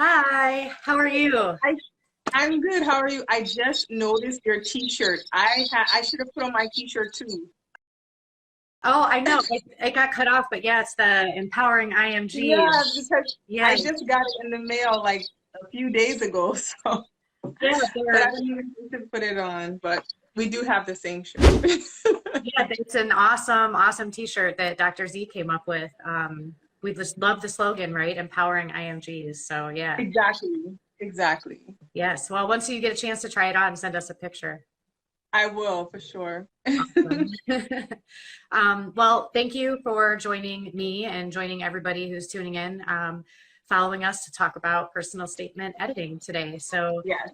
Hi, how are you? I, I'm good. How are you? I just noticed your t-shirt. I should have put on my t-shirt too. Oh, I know it got cut off, but yeah, it's the empowering Yeah, IMGs. because I Yeah, just got it in the mail like a few days ago. So, yeah, but I they're didn't even think to put it on. But we do have the same shirt. yeah, it's an awesome T-shirt that Dr. Z came up with. We just love the slogan, right? Empowering IMGs. So yeah, Exactly. Exactly. yes. Well, once you get a chance to try it on, send us a picture. I will for sure. Awesome. Well, thank you for joining me and joining everybody who's tuning in, following us to talk about personal statement editing today. So, Yes.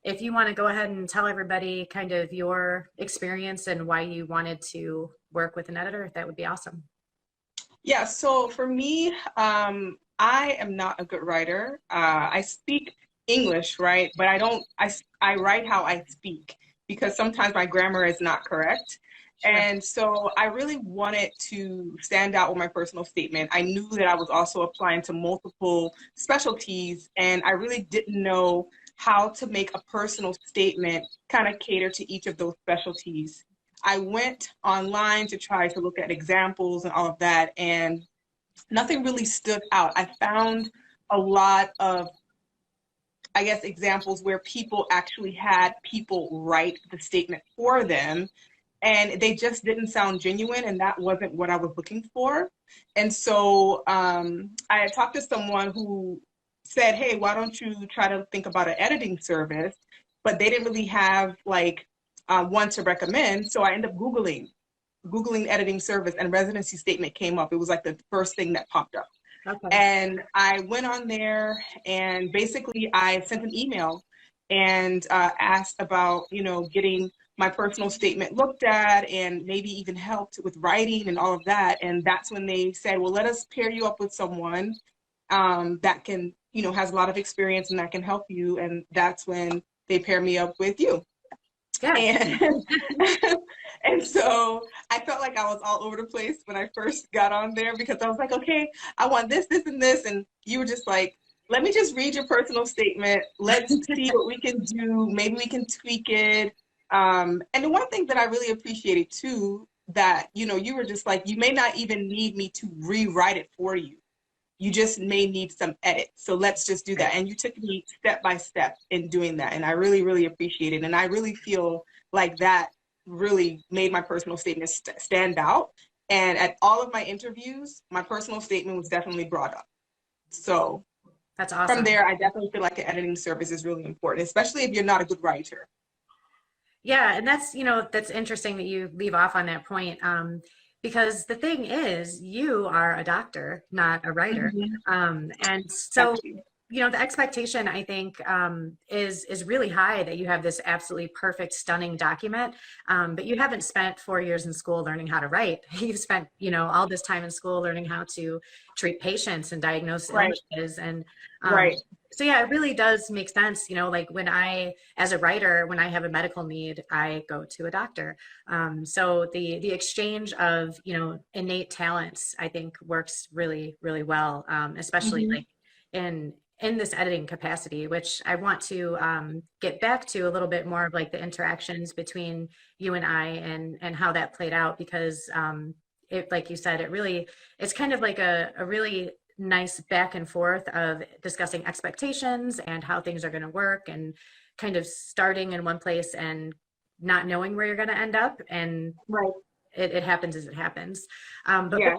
if you want to go ahead and tell everybody kind of your experience and why you wanted to work with an editor, that would be awesome. Yeah. So for me, I am not a good writer. I speak English, right? But I don't. I write how I speak because sometimes my grammar is not correct. Sure. And so I really wanted to stand out with my personal statement. I knew that I was also applying to multiple specialties, and I really didn't know how to make a personal statement kind of cater to each of those specialties. I went online to try to look at examples and all of that, and nothing really stood out. I found a lot of, I guess, examples where people actually had people write the statement for them, and they just didn't sound genuine, and that wasn't what I was looking for. And so I had talked to someone who said, hey, why don't you try to think about an editing service? But they didn't really have like one to recommend. So I ended up Googling editing service, and residency statement came up. It was like the first thing that popped up. Okay. And I went on there and basically I sent an email and asked about, getting my personal statement looked at and maybe even helped with writing and all of that. And that's when they said, well, let us pair you up with someone that can, has a lot of experience and that can help you. And that's when they pair me up with you. Yes. And and so I felt like I was all over the place when I first got on there because I was like, okay, I want this, this, and this. And you were just like, let me just read your personal statement. Let's see what we can do. Maybe we can tweak it. And the one thing that I really appreciated too, that, you were just like, you may not even need me to rewrite it for you. You just may need some edits. So let's just do that. And you took me step by step in doing that. And I really, really appreciate it. And I really feel like that really made my personal statement stand out. And at all of my interviews, my personal statement was definitely brought up. So That's from awesome. there, I definitely feel like an editing service is really important, especially if you're not a good writer. Yeah, and that's interesting that you leave off on that point. Because the thing is, you are a doctor, not a writer. Mhm. And so, Exactly. the expectation I think is really high that you have this absolutely perfect, stunning document. But you haven't spent 4 years in school learning how to write. You've spent, all this time in school learning how to treat patients and diagnose Right, illnesses. And right. so yeah, it really does make sense. Like when as a writer, when I have a medical need, I go to a doctor. So the exchange of innate talents, I think, works really really well, especially Mhm. like in this editing capacity, which I want to get back to a little bit more of like the interactions between you and I and how that played out because it, like you said, it's kind of like a really nice back and forth of discussing expectations and how things are going to work and kind of starting in one place and not knowing where you're going to end up and Right. it happens as it happens. But Yeah.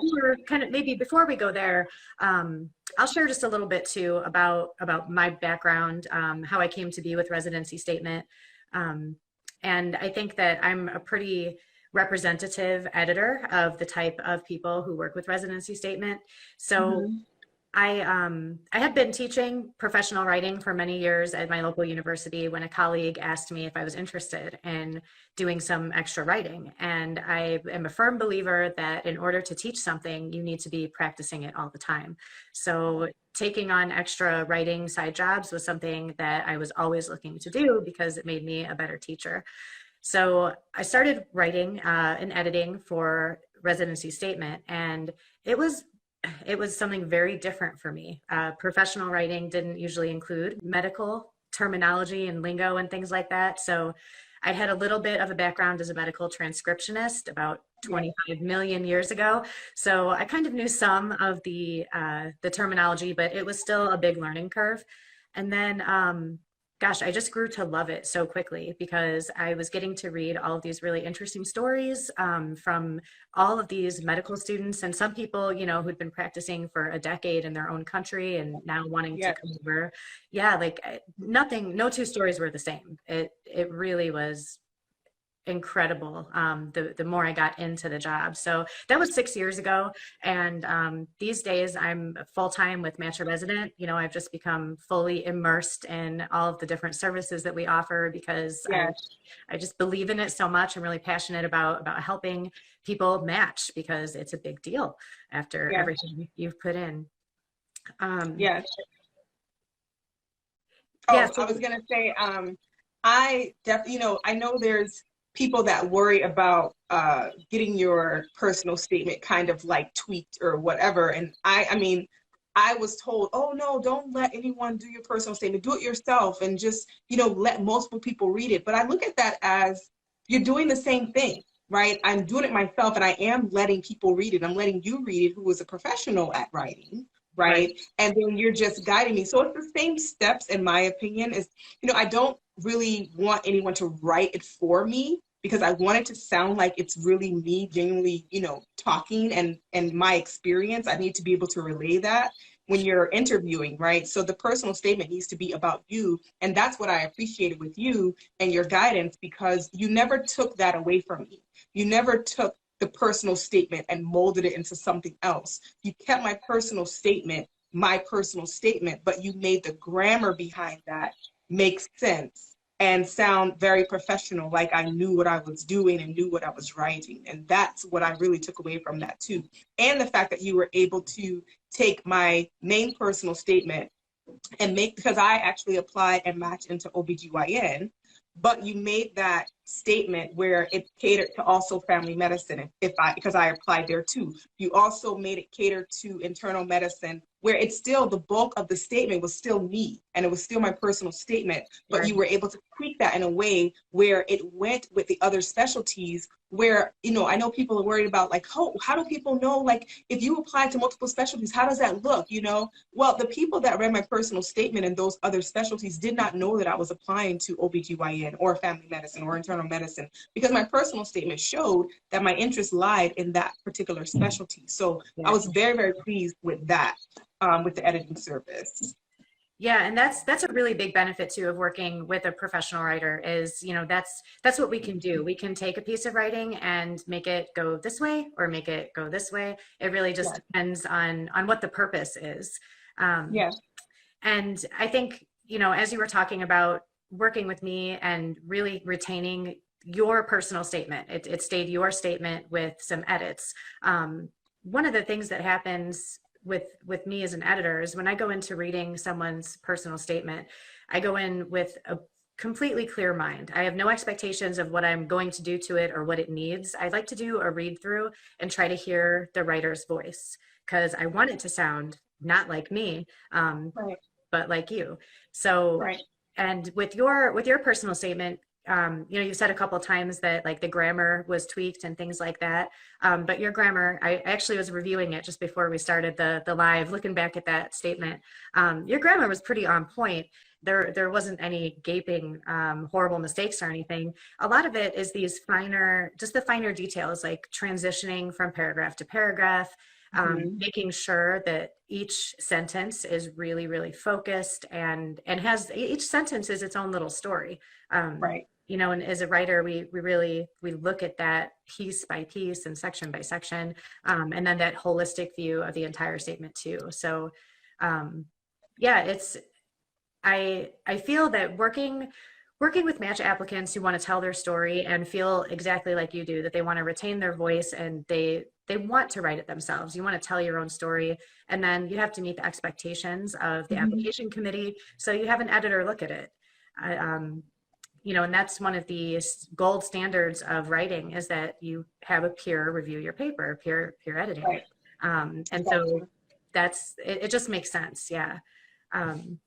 before we go there, I'll share just a little bit too about my background, how I came to be with Residency Statement. Um, and I think that I'm a pretty representative editor of the type of people who work with Residency Statement. So Mhm. I had been teaching professional writing for many years at my local university when a colleague asked me if I was interested in doing some extra writing. And I am a firm believer that in order to teach something, you need to be practicing it all the time. So taking on extra writing side jobs was something that I was always looking to do because it made me a better teacher. So I started writing and editing for Residency Statement, and it was it was something very different for me. Professional writing didn't usually include medical terminology and lingo and things like that. So I had a little bit of a background as a medical transcriptionist about Yeah. 25 million years ago. So I kind of knew some of the terminology, but it was still a big learning curve. And then, gosh, I just grew to love it so quickly because I was getting to read all of these really interesting stories from all of these medical students and some people, you know, who'd been practicing for a decade in their own country and now wanting to Yes. come over. Yeah, like nothing, no two stories were the same. It really was incredible the more I got into the job. So that was 6 years ago. And these days I'm full time with Match a Resident. You know, I've just become fully immersed in all of the different services that we offer because Yes. I just believe in it so much. I'm really passionate about helping people match because it's a big deal after Yes. everything you've put in. Um, Yes. yeah, Oh, I so was gonna say, I definitely, I know there's people that worry about getting your personal statement kind of like tweaked or whatever. And I mean, I was told, oh no, don't let anyone do your personal statement. Do it yourself and just, let multiple people read it. But I look at that as you're doing the same thing, right? I'm doing it myself and I am letting people read it. I'm letting you read it who is a professional at writing, right. right? And then you're just guiding me. So it's the same steps, in my opinion, is, I don't really want anyone to write it for me because I want it to sound like it's really me genuinely, talking and my experience. I need to be able to relay that when you're interviewing, right? So the personal statement needs to be about you. And that's what I appreciated with you and your guidance, because you never took that away from me. You never took the personal statement and molded it into something else. You kept my personal statement, but you made the grammar behind that make sense and sound very professional, like I knew what I was doing and knew what I was writing. And that's what I really took away from that too. And the fact that you were able to take my main personal statement and because I actually applied and matched into OBGYN, but you made that statement where it catered to also family medicine because I applied there too. You also made it cater to internal medicine where it's still the bulk of the statement was still me and it was still my personal statement, but Sure. you were able to tweak that in a way where it went with the other specialties where, I know people are worried about like, how do people know, like if you apply to multiple specialties, how does that look, Well, the people that read my personal statement and those other specialties did not know that I was applying to OBGYN or family medicine or internal medicine because my personal statement showed that my interest lied in that particular specialty. So I Yeah. was very, very pleased with that, with the editing service. Yeah, and that's a really big benefit too of working with a professional writer is, you know, that's what we can do. We can take a piece of writing and make it go this way or make it go this way. It really just Yes, depends on what the purpose is. Um, yes, and I think, you know, as you were talking about working with me and really retaining your personal statement, it stayed your statement with some edits. One of the things that happens with me as an editor is when I go into reading someone's personal statement, I go in with a completely clear mind. I have no expectations of what I'm going to do to it or what it needs. I like to do a read through and try to hear the writer's voice because I want it to sound not like me, right, but like you. So, right. and with your personal statement, you know, you said a couple of times that like the grammar was tweaked and things like that. But your grammar, I actually was reviewing it just before we started the live, looking back at that statement. Your grammar was pretty on point. There wasn't any gaping horrible mistakes or anything. A lot of it is these finer, just the finer details, like transitioning from paragraph to paragraph, Mhm. making sure that each sentence is really, really focused and has each sentence is its own little story. Right, You know, and as a writer, we really we look at that piece by piece and section by section, and then that holistic view of the entire statement too. So, um, yeah, it's I feel that working with match applicants who want to tell their story and feel exactly like you do, that they want to retain their voice and they want to write it themselves. You want to tell your own story, and then you have to meet the expectations of the mhm, application committee. So you have an editor look at it. I, you know, and that's one of the gold standards of writing is that you have a peer review your paper, peer editing. right, And so exactly. it just makes sense. Yeah. Um,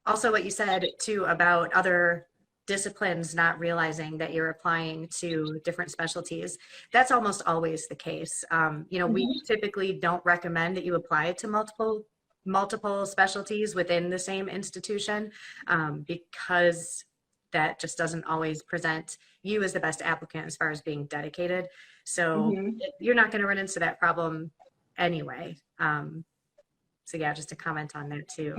Also, what you said too about other disciplines not realizing that you're applying to different specialties, that's almost always the case. We Mhm. typically don't recommend that you apply to multiple specialties within the same institution, because that just doesn't always present you as the best applicant as far as being dedicated. So Mhm. you're not going to run into that problem anyway. So yeah, just to comment on that too.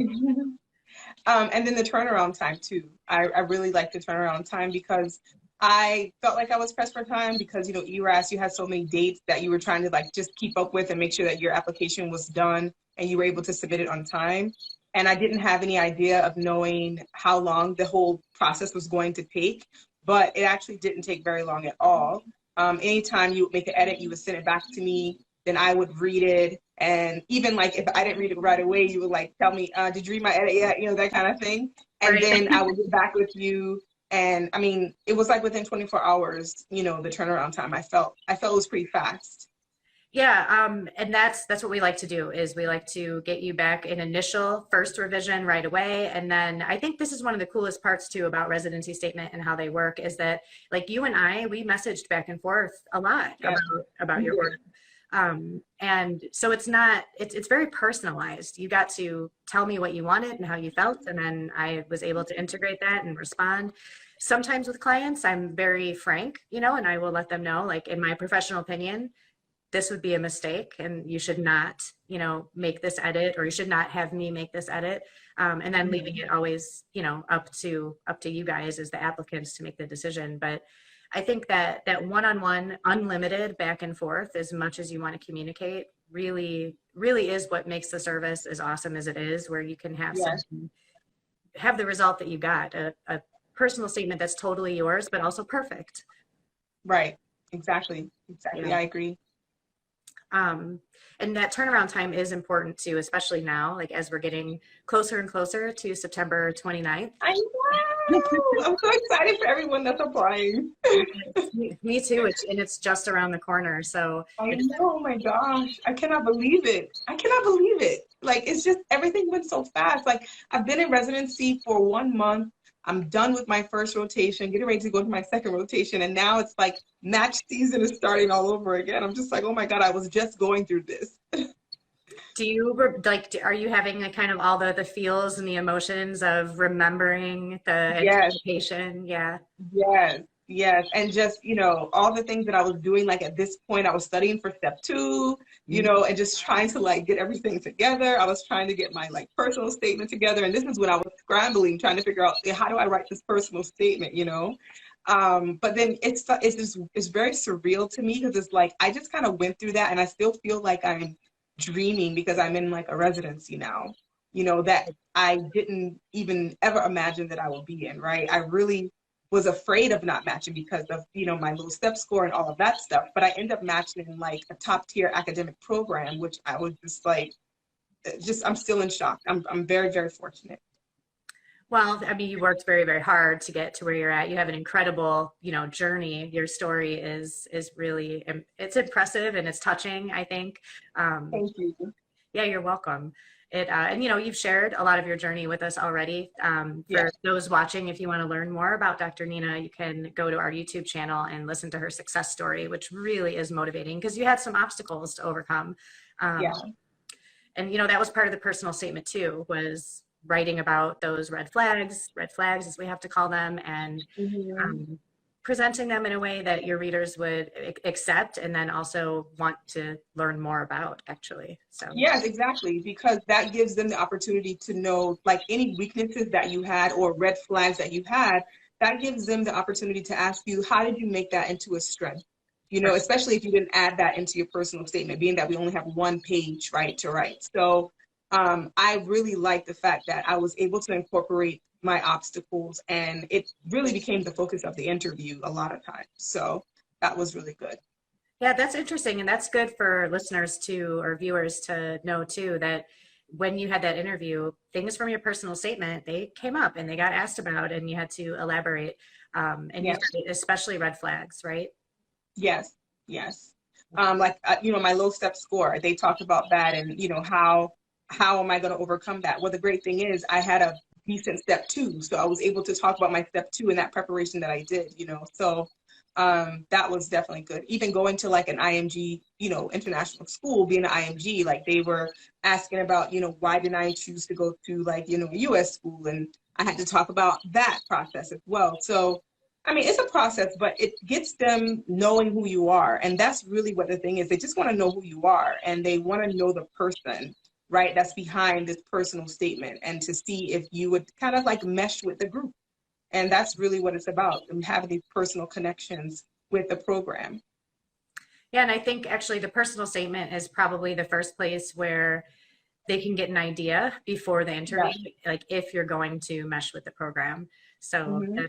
And then the turnaround time too. I really like the turnaround time because I felt like I was pressed for time because, ERAS, you had so many dates that you were trying to like just keep up with and make sure that your application was done and you were able to submit it on time. And I didn't have any idea of knowing how long the whole process was going to take, but it actually didn't take very long at all. Anytime you would make an edit, you would send it back to me, then I would read it. And even like if I didn't read it right away, you would like tell me, did you read my edit yet? That kind of thing. And Right. then I would get back with you. And I mean, it was like within 24 hours, the turnaround time. I felt it was pretty fast. Yeah, and that's what we like to do is we like to get you back an initial first revision right away. And then I think this is one of the coolest parts too about residency statement and how they work is that like you and I, we messaged back and forth a lot Yeah. about your work. And so it's very personalized. You got to tell me what you wanted and how you felt, and then I was able to integrate that and respond. Sometimes with clients, I'm very frank, and I will let them know, like in my professional opinion, this would be a mistake and you should not, make this edit, or you should not have me make this edit. And then leaving it always, up to you guys as the applicants to make the decision. But I think that one-on-one unlimited back and forth, as much as you want to communicate, really, really is what makes the service as awesome as it is, where you can have Yes. have the result that you got, a personal statement that's totally yours, but also perfect. Right. Exactly. Exactly. Yeah. I agree. Um, and that turnaround time is important too, especially now, like as we're getting closer and closer to September 29th. I know. I'm so excited for everyone that's applying. Yes, me too, and it's just around the corner. So I it's know, oh my gosh. I cannot believe it. I cannot believe it. Like, it's just everything went so fast. Like, I've been in residency for 1 month. I'm done with my first rotation, getting ready to go to my second rotation. And now it's like match season is starting all over again. I'm just like, oh my God, I was just going through this. do you are you having like kind of all the feels and the emotions of remembering the Yes. anticipation? Yeah. Yes, yes. And just, all the things that I was doing, like at this point, I was studying for step two, and just trying to like get everything together. I was trying to get my like personal statement together. And this is when I was scrambling, trying to figure out, how do I write this personal statement? But then it's very surreal to me because it's like I just kind of went through that and I still feel like I'm dreaming because I'm in like a residency now, that I didn't even ever imagine that I would be in, right? I really was afraid of not matching because of, my low step score and all of that stuff. But I ended up matching in like a top tier academic program, which I was just like, I'm still in shock. I'm very, very fortunate. Well, I mean, you worked very, very hard to get to where you're at. You have an incredible, journey. Your story is really, it's impressive and it's touching, I think. Thank you. Yeah, you're welcome. And you've shared a lot of your journey with us already. For Yeah. those watching, if you want to learn more about Dr. Nina, you can go to our YouTube channel and listen to her success story, which really is motivating because you had some obstacles to overcome. Um, Yeah. and that was part of the personal statement too, was writing about those red flags as we have to call them, and Mhm. um, presenting them in a way that your readers would accept and then also want to learn more about, actually. So Yes, exactly. Because that gives them the opportunity to know like any weaknesses that you had or red flags that you had, that gives them the opportunity to ask you, how did you make that into a strength? Especially if you didn't add that into your personal statement, being that we only have one page, right, to write. So I really like the fact that I was able to incorporate my obstacles and it really became the focus of the interview a lot of times. So that was really good. yeah, that's interesting. And that's good for listeners to, or viewers to know too, that when you had that interview, things from your personal statement, they came up and they got asked about and you had to elaborate. And you Yes. said especially red flags, right? Yes, yes. My low step score. They talked about that, and how am I going to overcome that? Well, the great thing is I had a decent step two, so I was able to talk about my step two in that preparation that I did. So that was definitely good. Even going to like an IMG, international school, being an IMG, like they were asking about, why didn't I choose to go to like, a US school? And I had to talk about that process as well. So, I mean, it's a process, but it gets them knowing who you are. And that's really what the thing is. They just want to know who you are, and they want to know the person, right, that's behind this personal statement, and to see if you would kind of like mesh with the group. And that's really what it's about, and having these personal connections with the program. Yeah, and I think actually the personal statement is probably the first place where they can get an idea before the interview, Yeah. like if you're going to mesh with the program. So Hmm.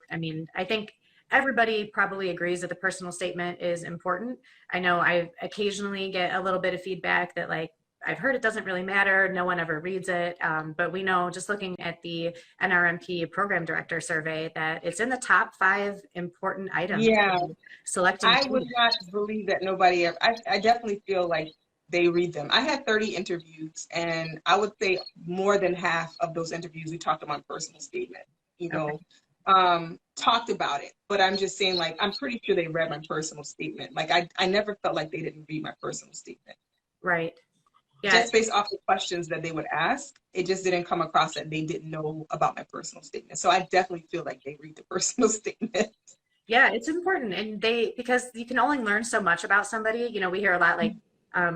I mean, I think everybody probably agrees that the personal statement is important. I know I occasionally get a little bit of feedback that like, I've heard it doesn't really matter. No one ever reads it. But we know just looking at the NRMP program director survey that it's in the top 5 important items Yeah, for selecting a I would student. not believe that nobody ever, I definitely feel like they read them. I had 30 interviews, and I would say more than half of those interviews we talked about personal statement, Okay. talked about it. But I'm just saying, like, I'm pretty sure they read my personal statement. Like, I never felt like they didn't read my personal statement. Right. Yeah. Just based off the questions that they would ask, it just didn't come across that they didn't know about my personal statement. So I definitely feel like they read the personal statement. Yeah, it's important. And because you can only learn so much about somebody. We hear a lot like,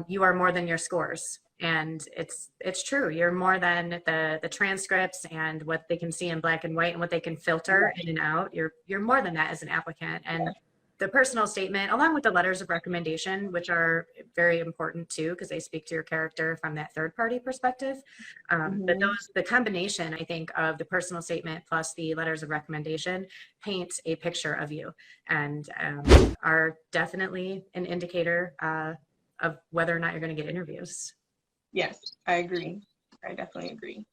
you are more than your scores. And it's true. You're more than the transcripts and what they can see in black and white and what they can filter in and out. You're more than that as an applicant. And the personal statement, along with the letters of recommendation, which are very important too, because they speak to your character from that third party perspective. But Mhm. the combination, I think, of the personal statement plus the letters of recommendation paint a picture of you, and are definitely an indicator of whether or not you're going to get interviews. Yes, I agree. I definitely agree.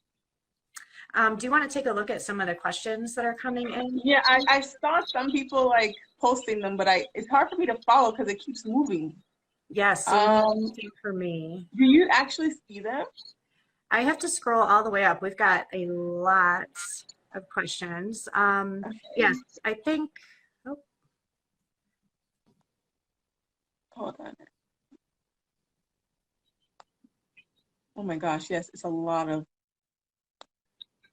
Do you want to take a look at some of the questions that are coming in? Yeah, I saw some people like posting them, but it's hard for me to follow because it keeps moving. Yeah, same Um, for me. do you actually see them? I have to scroll all the way up. We've got a lot of questions. Yes, Okay, I think. Oh, hold on. Oh my gosh, yes, it's a lot of.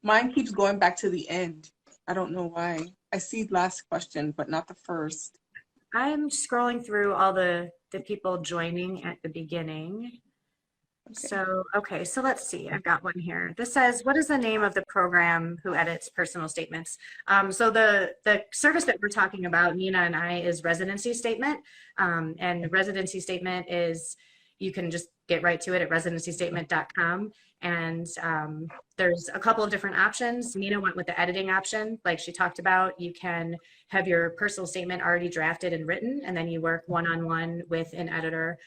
Mine keeps going back to the end. I don't know why. I see last question, but not the first. I'm scrolling through all the people joining at the beginning. Okay. So, okay, so let's see. I've got one here. This says, what is the name of the program who edits personal statements? So the service that we're talking about, Nina and I, is Residency Statement. And Residency Statement is, you can just get right to it at residencystatement.com. And there's a couple of different options. Nina went with the editing option, like she talked about. You can have your personal statement already drafted and written, and then you work one-on-one with an editor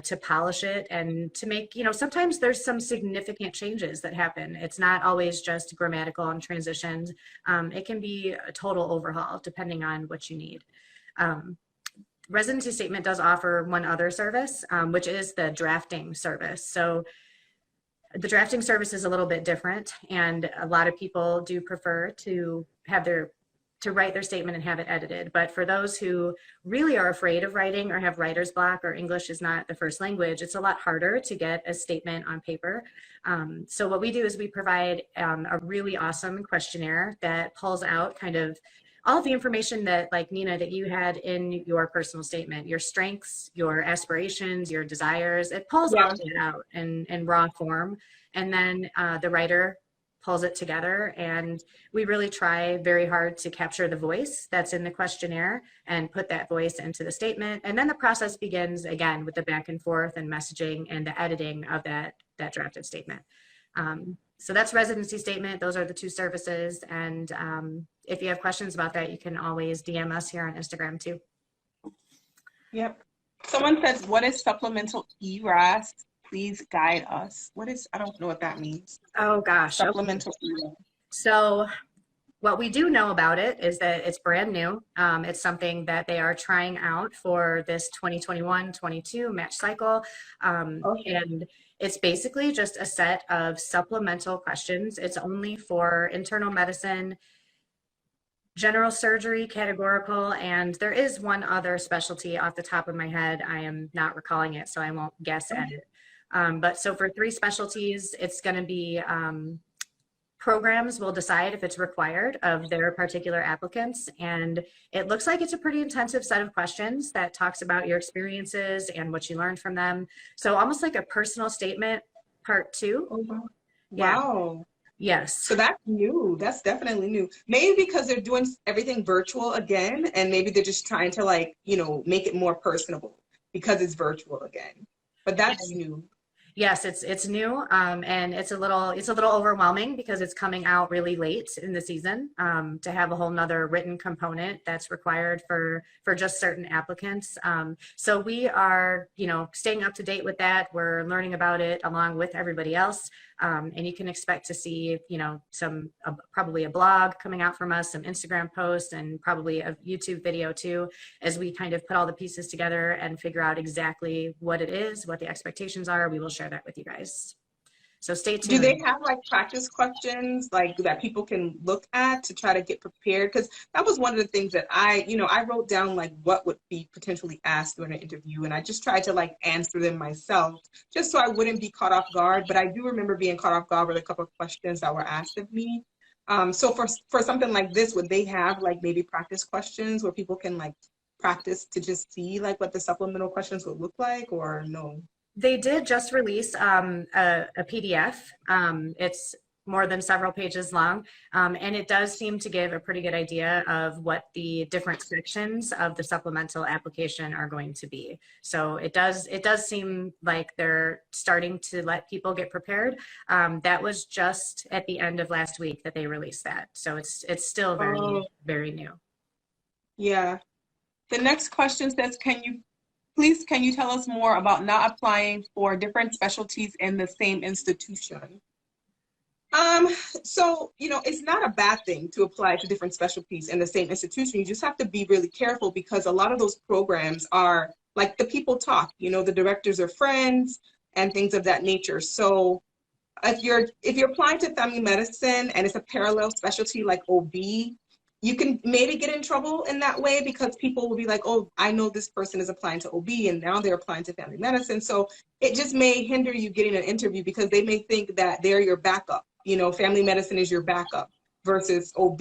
to polish it and to make, sometimes there's some significant changes that happen. It's not always just grammatical and transitions. It can be a total overhaul depending on what you need. Residency Statement does offer one other service, which is the drafting service. So the drafting service is a little bit different, and a lot of people do prefer to write their statement and have it edited. But for those who really are afraid of writing or have writer's block, or English is not the first language, it's a lot harder to get a statement on paper. So what we do is we provide a really awesome questionnaire that pulls out kind of all of the information that, like Nina, that you had in your personal statement, your strengths, your aspirations, your desires. It pulls all Yeah. of it out in raw form. And then the writer pulls it together, and we really try very hard to capture the voice that's in the questionnaire and put that voice into the statement. And then the process begins again with the back and forth and messaging and the editing of that drafted statement. So that's Residency Statement. Those are the two services. And if you have questions about that, you can always DM us here on Instagram too. Yep. Someone says, what is supplemental ERAS? Please guide us. I don't know what that means. Oh gosh. Okay. Supplemental ERAS. So What we do know about it is that it's brand new. It's something that they are trying out for this 2021-22 match cycle. Okay. And it's basically just a set of supplemental questions. It's only for internal medicine, general surgery, categorical, and there is one other specialty off the top of my head. I am not recalling it, so I won't guess at it. But so for three specialties, it's going to be programs will decide if it's required of their particular applicants. And it looks like it's a pretty intensive set of questions that talks about your experiences and what you learned from them. So almost like a personal statement, part two. Oh, wow. Yeah. Wow. Yes. So that's new. That's definitely new. Maybe because they're doing everything virtual again, and maybe they're just trying to like, make it more personable because it's virtual again. But that's new. Yes, it's new, and it's a little overwhelming because it's coming out really late in the season, to have a whole nother written component that's required for just certain applicants. So we are, staying up to date with that. We're learning about it along with everybody else. And you can expect to see, some probably a blog coming out from us, some Instagram posts, and probably a YouTube video too, as we kind of put all the pieces together and figure out exactly what it is, what the expectations are. We will share that with you guys. So stay Do they tuned. have like practice questions like that people can look at to try to get prepared? Because that was one of the things that I wrote down like what would be potentially asked during an interview, and I just tried to like answer them myself just so I wouldn't be caught off guard. But I do remember being caught off guard with a couple of questions that were asked of me. So for something like this, would they have like maybe practice questions where people can like practice to just see like what the supplemental questions would look like, or no? They did just release a PDF. It's more than several pages long, and it does seem to give a pretty good idea of what the different sections of the supplemental application are going to be. So it does seem like they're starting to let people get prepared. That was just at the end of last week that they released that. So it's still very, Oh, very new. yeah. The next question says, can you tell us more about not applying for different specialties in the same institution? Um, so, it's not a bad thing to apply to different specialties in the same institution. You just have to be really careful because a lot of those programs are like the people talk, the directors are friends and things of that nature. So if you're applying to family medicine and it's a parallel specialty like OB, you can maybe get in trouble in that way because people will be like, oh, I know this person is applying to OB and now they're applying to family medicine. So it just may hinder you getting an interview because they may think that they're your backup. Family medicine is your backup versus OB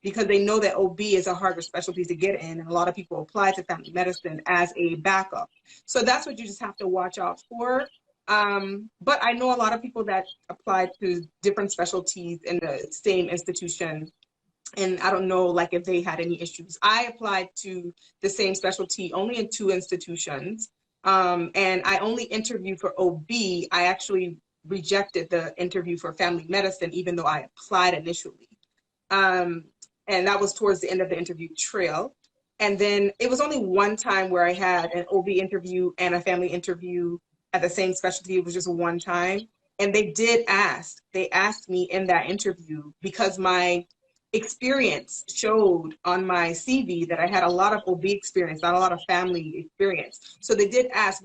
because they know that OB is a harder specialty to get in. And a lot of people apply to family medicine as a backup. So that's what you just have to watch out for. But I know a lot of people that apply to different specialties in the same institution, and I don't know like if they had any issues. I applied to the same specialty only in two institutions, and I only interviewed for OB. I actually rejected the interview for family medicine, even though I applied initially. Um, and that was towards the end of the interview trail. And then it was only one time where I had an OB interview and a family interview at the same specialty. It was just one time. And they asked me in that interview because my experience showed on my CV that I had a lot of OB experience, not a lot of family experience. So they did ask,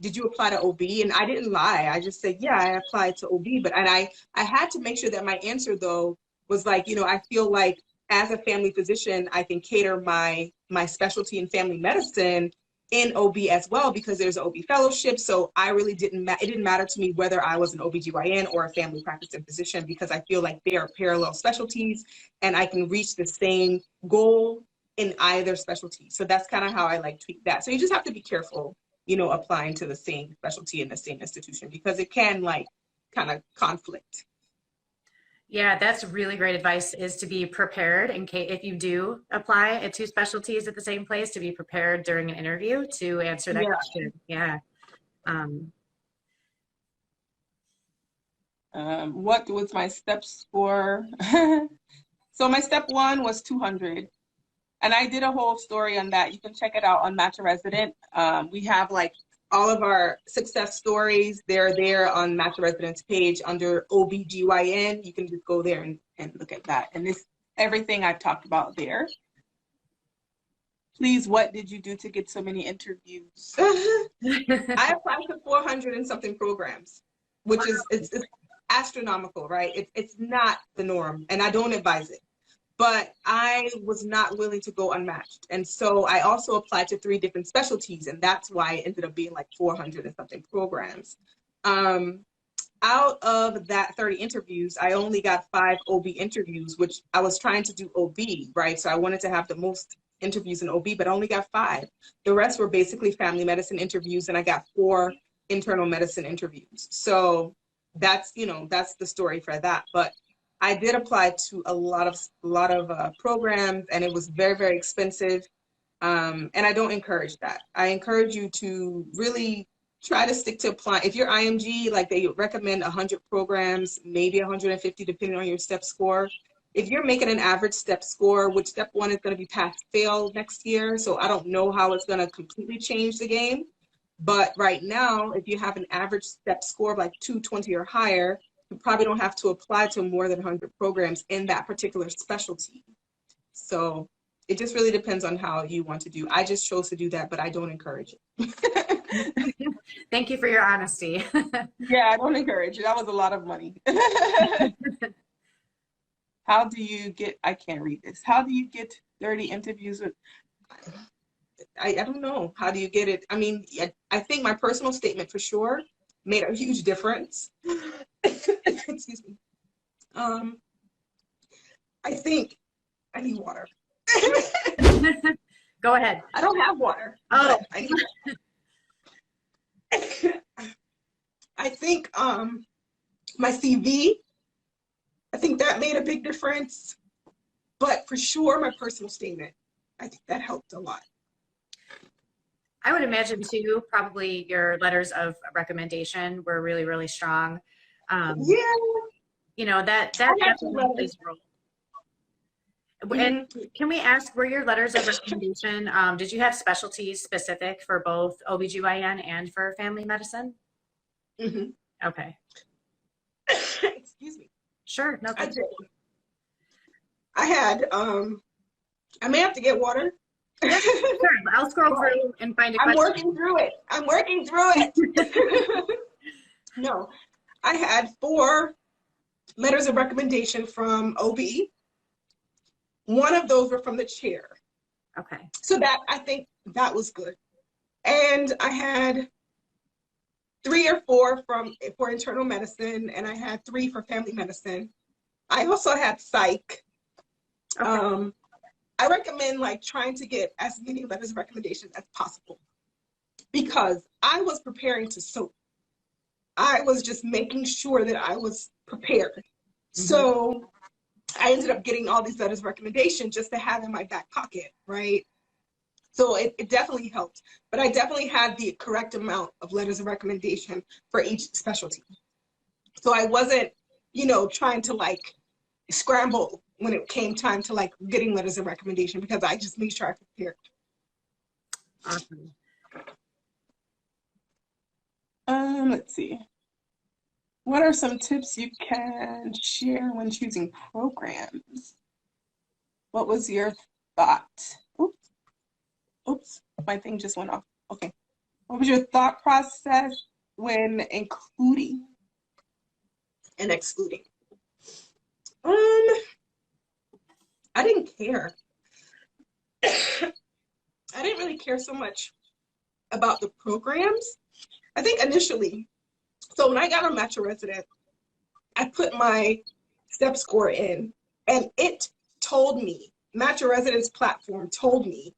did you apply to OB? And I didn't lie. I just said, yeah, I applied to OB. And I had to make sure that my answer though was like, I feel like as a family physician, I can cater my specialty in family medicine in OB as well because there's an OB fellowship. So I really it didn't matter to me whether I was an OBGYN or a family practicing physician because I feel like they are parallel specialties and I can reach the same goal in either specialty. So that's kind of how I like tweak that. So you just have to be careful, applying to the same specialty in the same institution because it can like kind of conflict. Yeah, that's really great advice is to be prepared in case if you do apply at two specialties at the same place, to be prepared during an interview to answer that Yeah. question. Yeah. Um, What was my step score? So my step one was 200. And I did a whole story on that. You can check it out on Match a Resident. We have like all of our success stories. They're there on Match a Resident's page under OBGYN. You can just go there and look at that. And this everything I've talked about there. Please, what did you do to get so many interviews? I applied to 400 and something programs, which is it's astronomical, right? It's not the norm, and I don't advise it. But I was not willing to go unmatched. And so I also applied to 3 different specialties, and that's why it ended up being like 400 and something programs. Out of that 30 interviews, I only got 5 OB interviews, which I was trying to do OB, right? So I wanted to have the most interviews in OB, but I only got 5. The rest were basically family medicine interviews, and I got 4 internal medicine interviews. So that's, you know, that's the story for that. But I did apply to a lot of programs, and it was very, very expensive. And I don't encourage that. I encourage you to really try to stick to applying. If you're IMG, like they recommend 100 programs, maybe 150, depending on your step score. If you're making an average step score, which step 1 is going to be pass fail next year, so I don't know how it's going to completely change the game. But right now, if you have an average step score of like 220 or higher, you probably don't have to apply to more than 100 programs in that particular specialty. So it just really depends on how you want to do. I just chose to do that, but I don't encourage it. Thank you for your honesty. Yeah, I don't encourage it. That was a lot of money. How do you get, I can't read this. How do you get 30 interviews with, I don't know. How do you get it? I mean, I think my personal statement for sure made a huge difference. Excuse me. I think I need water. Go ahead. I don't have water. Oh, I need I think my CV, I think that made a big difference. But for sure, my personal statement, I think that helped a lot. I would imagine too, probably your letters of recommendation were really, really strong. Yeah. You know, that definitely plays a role. And can we ask, were your letters of recommendation, did you have specialties specific for both OBGYN and for family medicine? Mm-hmm. Okay. Excuse me. Sure. No. I did. I had, I may have to get water. Yeah, sure. I'll scroll through and find a question. I'm working through it. No, I had 4 letters of recommendation from OB. One of those were from the chair. Okay. So that, I think that was good. And I had 3 or 4 for internal medicine, and I had 3 for family medicine. I also had psych. Okay. I recommend like trying to get as many letters of recommendation as possible, because I was preparing to soak. I was just making sure that I was prepared. Mm-hmm. So I ended up getting all these letters of recommendation just to have in my back pocket, right? So it definitely helped. But I definitely had the correct amount of letters of recommendation for each specialty. So I wasn't, you know, trying to like scramble when it came time to like getting letters of recommendation, because I just made sure I prepared. Awesome. Let's see. What are some tips you can share when choosing programs? What was your thought? Oops, my thing just went off. Okay. What was your thought process when including and excluding? I didn't care. I didn't really care so much about the programs. I think initially, so when I got on Metro Resident, I put my step score in, and it told me, Metro Resident's platform told me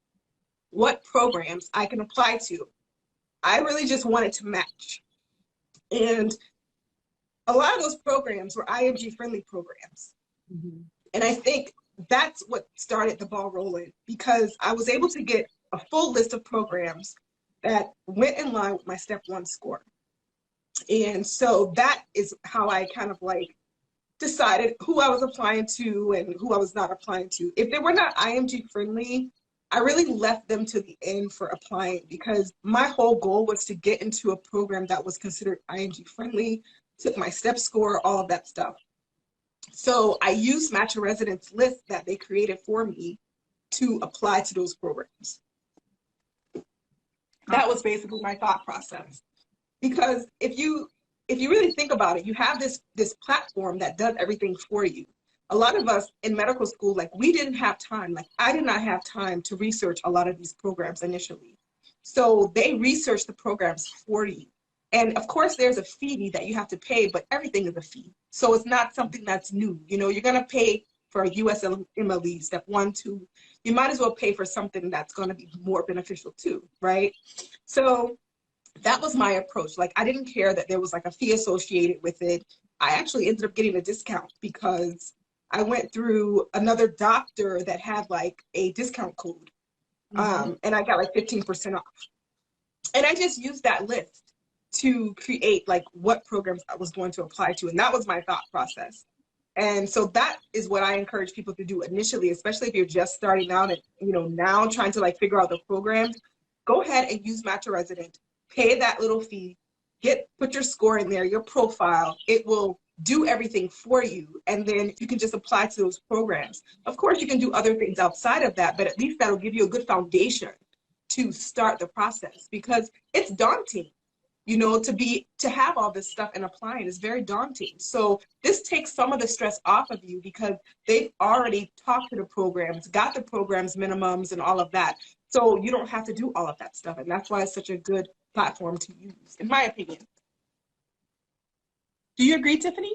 what programs I can apply to. I really just wanted to match. And a lot of those programs were IMG friendly programs. Mm-hmm. And I think that's what started the ball rolling, because I was able to get a full list of programs that went in line with my step 1 score. And so that is how I kind of like decided who I was applying to and who I was not applying to. If they were not IMG friendly, I really left them to the end for applying, because my whole goal was to get into a program that was considered IMG friendly, took my step score, all of that stuff. So I used Match a Residence list that they created for me to apply to those programs. That was basically my thought process. Because if you really think about it, you have this platform that does everything for you. A lot of us in medical school, like, we didn't have time. Like, I did not have time to research a lot of these programs initially. So they research the programs for you. And of course, there's a fee that you have to pay, but everything is a fee. So it's not something that's new. You know, you're going to pay for a USMLE, step 1, 2. You might as well pay for something that's going to be more beneficial too, right? So that was my approach. Like, I didn't care that there was like a fee associated with it. I actually ended up getting a discount because I went through another doctor that had like a discount code. And I got like 15% off. And I just used that list to create like what programs I was going to apply to. And that was my thought process. And so that is what I encourage people to do initially, especially if you're just starting out and, you know, now trying to like figure out the programs. Go ahead and use Match a Resident. Pay that little fee. Put your score in there, your profile. It will do everything for you, and then you can just apply to those programs. Of course, you can do other things outside of that, but at least that'll give you a good foundation to start the process, because it's daunting, you know, to have all this stuff and applying is very daunting. So this takes some of the stress off of you because they've already talked to the programs, got the programs minimums and all of that. So you don't have to do all of that stuff, and that's why it's such a good platform to use, in my opinion. Do you agree, Tiffany?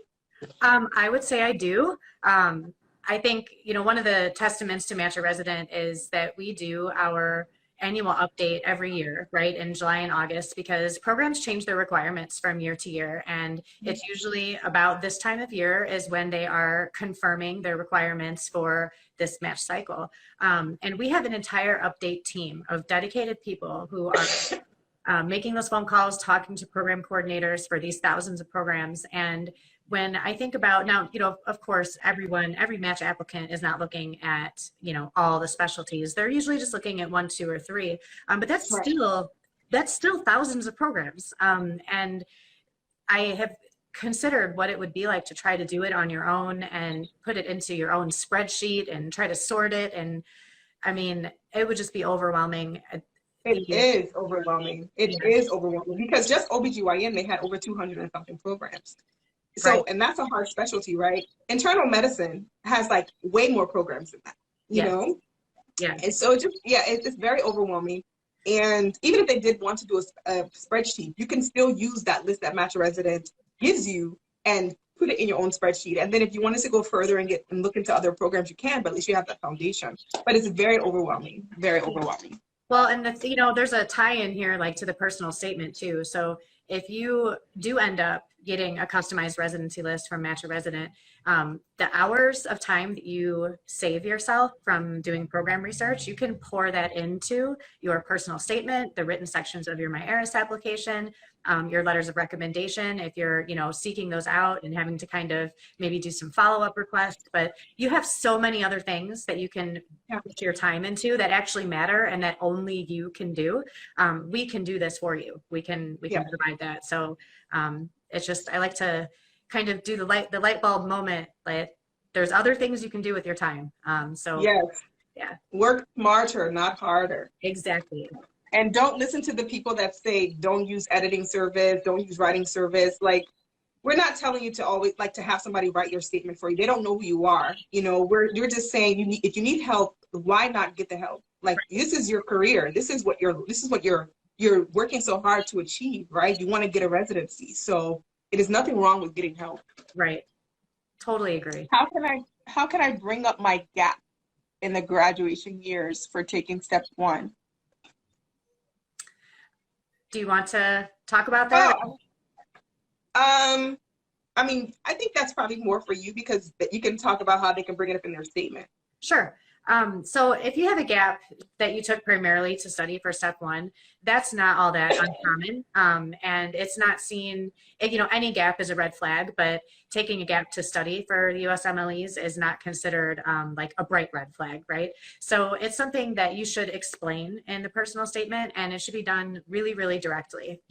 I would say I do. I think, you know, one of the testaments to Match a Resident is that we do our annual update every year, right, in July and August, because programs change their requirements from year to year. And it's usually about this time of year is when they are confirming their requirements for this match cycle. And we have an entire update team of dedicated people who are making those phone calls, talking to program coordinators for these thousands of programs. And when I think about now, you know, of course, every match applicant is not looking at, you know, all the specialties. They're usually just looking at 1, 2, or 3. But that's still thousands of programs. And I have considered what it would be like to try to do it on your own and put it into your own spreadsheet and try to sort it. And I mean, it would just be overwhelming. It is overwhelming. It is overwhelming because just OBGYN, they had over 200 and something programs. So, right. And that's a hard specialty, right? Internal medicine has like way more programs than that, you know? Yeah. And so it's very overwhelming. And even if they did want to do a spreadsheet, you can still use that list that Match a Resident gives you and put it in your own spreadsheet. And then if you wanted to go further and look into other programs, you can, but at least you have that foundation. But it's very overwhelming, very overwhelming. Well, and you know, there's a tie-in here, like to the personal statement too. So if you do end up getting a customized residency list from Match a Resident, the hours of time that you save yourself from doing program research, you can pour that into your personal statement, the written sections of your MyAris application, your letters of recommendation, if you're, you know, seeking those out and having to kind of maybe do some follow-up requests. But you have so many other things that you can put your time into that actually matter and that only you can do. We can do this for you. We can provide that. So it's just, I like to kind of do the light bulb moment. Like, there's other things you can do with your time. Work smarter, not harder. Exactly. And don't listen to the people that say don't use editing service, don't use writing service. Like, we're not telling you to always like to have somebody write your statement for you. They don't know who you are. You know, you're just saying if you need help, why not get the help? Like, this is your career. This is what you're working so hard to achieve, right? You want to get a residency. So it is nothing wrong with getting help. Right. Totally agree. How can I bring up my gap in the graduation years for taking step 1? Do you want to talk about that? I mean, I think that's probably more for you because you can talk about how they can bring it up in their statement. Sure. So if you have a gap that you took primarily to study for step 1, that's not all that uncommon. And it's not seen, any gap is a red flag, but taking a gap to study for the USMLEs is not considered like a bright red flag, right? So it's something that you should explain in the personal statement, and it should be done really, really directly.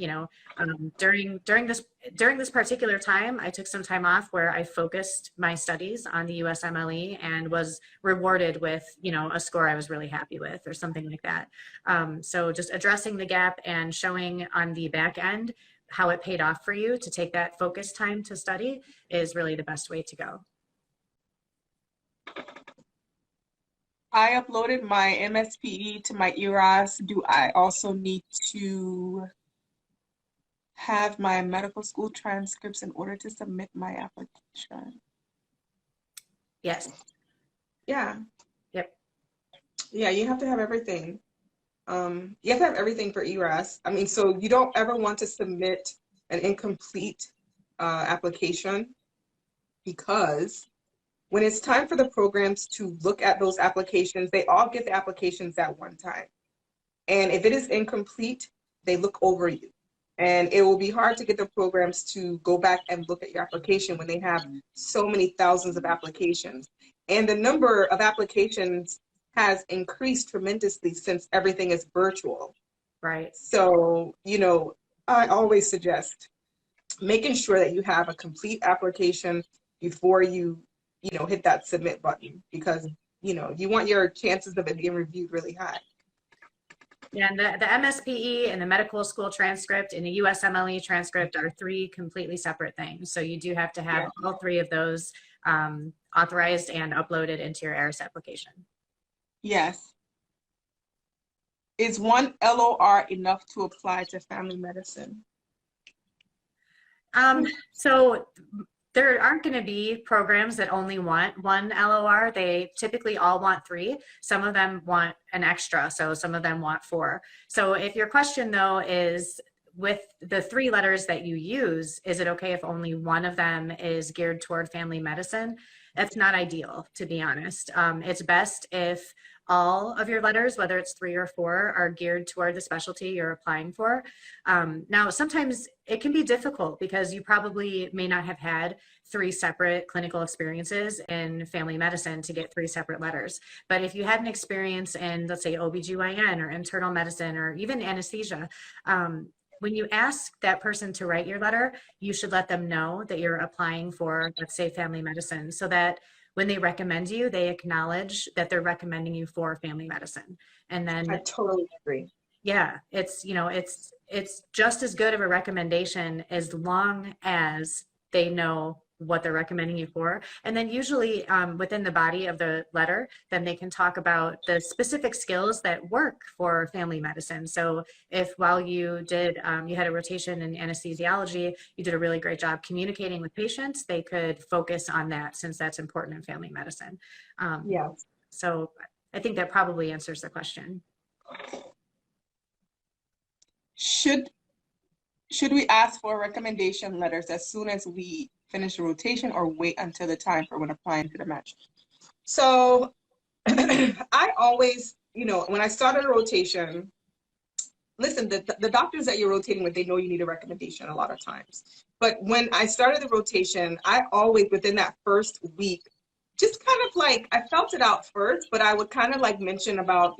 During this particular time, I took some time off where I focused my studies on the USMLE and was rewarded with, a score I was really happy with or something like that. So just addressing the gap and showing on the back end how it paid off for you to take that focus time to study is really the best way to go. I uploaded my MSPE to my ERAS. Do I also need to have my medical school transcripts in order to submit my application? Yes. Yeah. Yep. Yeah, you have to have everything. You have to have everything for ERAS. I mean, so you don't ever want to submit an incomplete application, because when it's time for the programs to look at those applications, they all get the applications at one time. And if it is incomplete, they look over you. And it will be hard to get the programs to go back and look at your application when they have so many thousands of applications. And the number of applications has increased tremendously since everything is virtual. Right. So, I always suggest making sure that you have a complete application before you hit that submit button, because, you want your chances of it being reviewed really high. Yeah, and the MSPE and the medical school transcript and the USMLE transcript are three completely separate things. So you do have to have all three of those authorized and uploaded into your ARIS application. Yes. Is one LOR enough to apply to family medicine? So there aren't going to be programs that only want one LOR. They typically all want three. Some of them want an extra, so some of them want four. So if your question, though, is with the three letters that you use, is it okay if only one of them is geared toward family medicine? That's not ideal, to be honest. It's best if all of your letters, whether it's 3 or 4, are geared toward the specialty you're applying for. Now, sometimes it can be difficult because you probably may not have had 3 separate clinical experiences in family medicine to get 3 separate letters. But if you had an experience in, let's say, OBGYN or internal medicine or even anesthesia, when you ask that person to write your letter, you should let them know that you're applying for, let's say, family medicine, so that when they recommend you, they acknowledge that they're recommending you for family medicine. And then I totally agree. Yeah, it's just as good of a recommendation as long as they know what they're recommending you for. And then usually within the body of the letter, then they can talk about the specific skills that work for family medicine. So if while you did, you had a rotation in anesthesiology, you did a really great job communicating with patients, they could focus on that since that's important in family medicine. Yeah. So I think that probably answers the question. Should we ask for recommendation letters as soon as we finish a rotation, or wait until the time for when applying to the match? So I always, when I started a rotation, listen, the doctors that you're rotating with, they know you need a recommendation a lot of times. But when I started the rotation, I always, within that first week, just kind of like, I felt it out first, but I would kind of like mention about,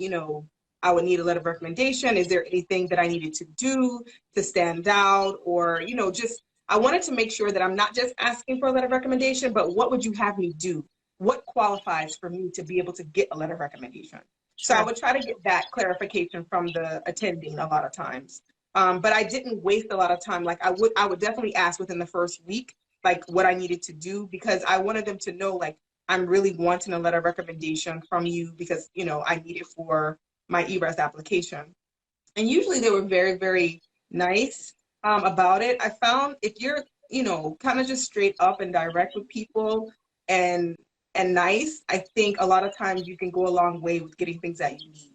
I would need a letter of recommendation. Is there anything that I needed to do to stand out? Or, just, I wanted to make sure that I'm not just asking for a letter of recommendation, but what would you have me do? What qualifies for me to be able to get a letter of recommendation? So I would try to get that clarification from the attending a lot of times. But I didn't waste a lot of time. Like I would definitely ask within the first week, like what I needed to do, because I wanted them to know, like, I'm really wanting a letter of recommendation from you because, I need it for my ERAS application. And usually they were very, very nice about it. I found if you're, kind of just straight up and direct with people and nice, I think a lot of times you can go a long way with getting things that you need.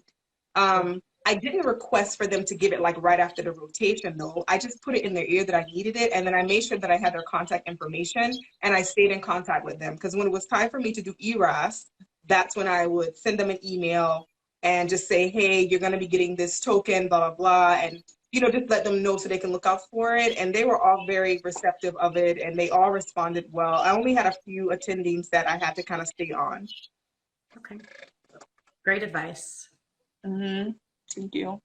I didn't request for them to give it like right after the rotation though. I just put it in their ear that I needed it, and then I made sure that I had their contact information, and I stayed in contact with them, because when it was time for me to do ERAS, that's when I would send them an email and just say, hey, you're going to be getting this token, blah, blah, blah. And, you know, just let them know so they can look out for it. And they were all very receptive of it, and they all responded well. I only had a few attendings that I had to kind of stay on. Okay. Great advice. Thank you.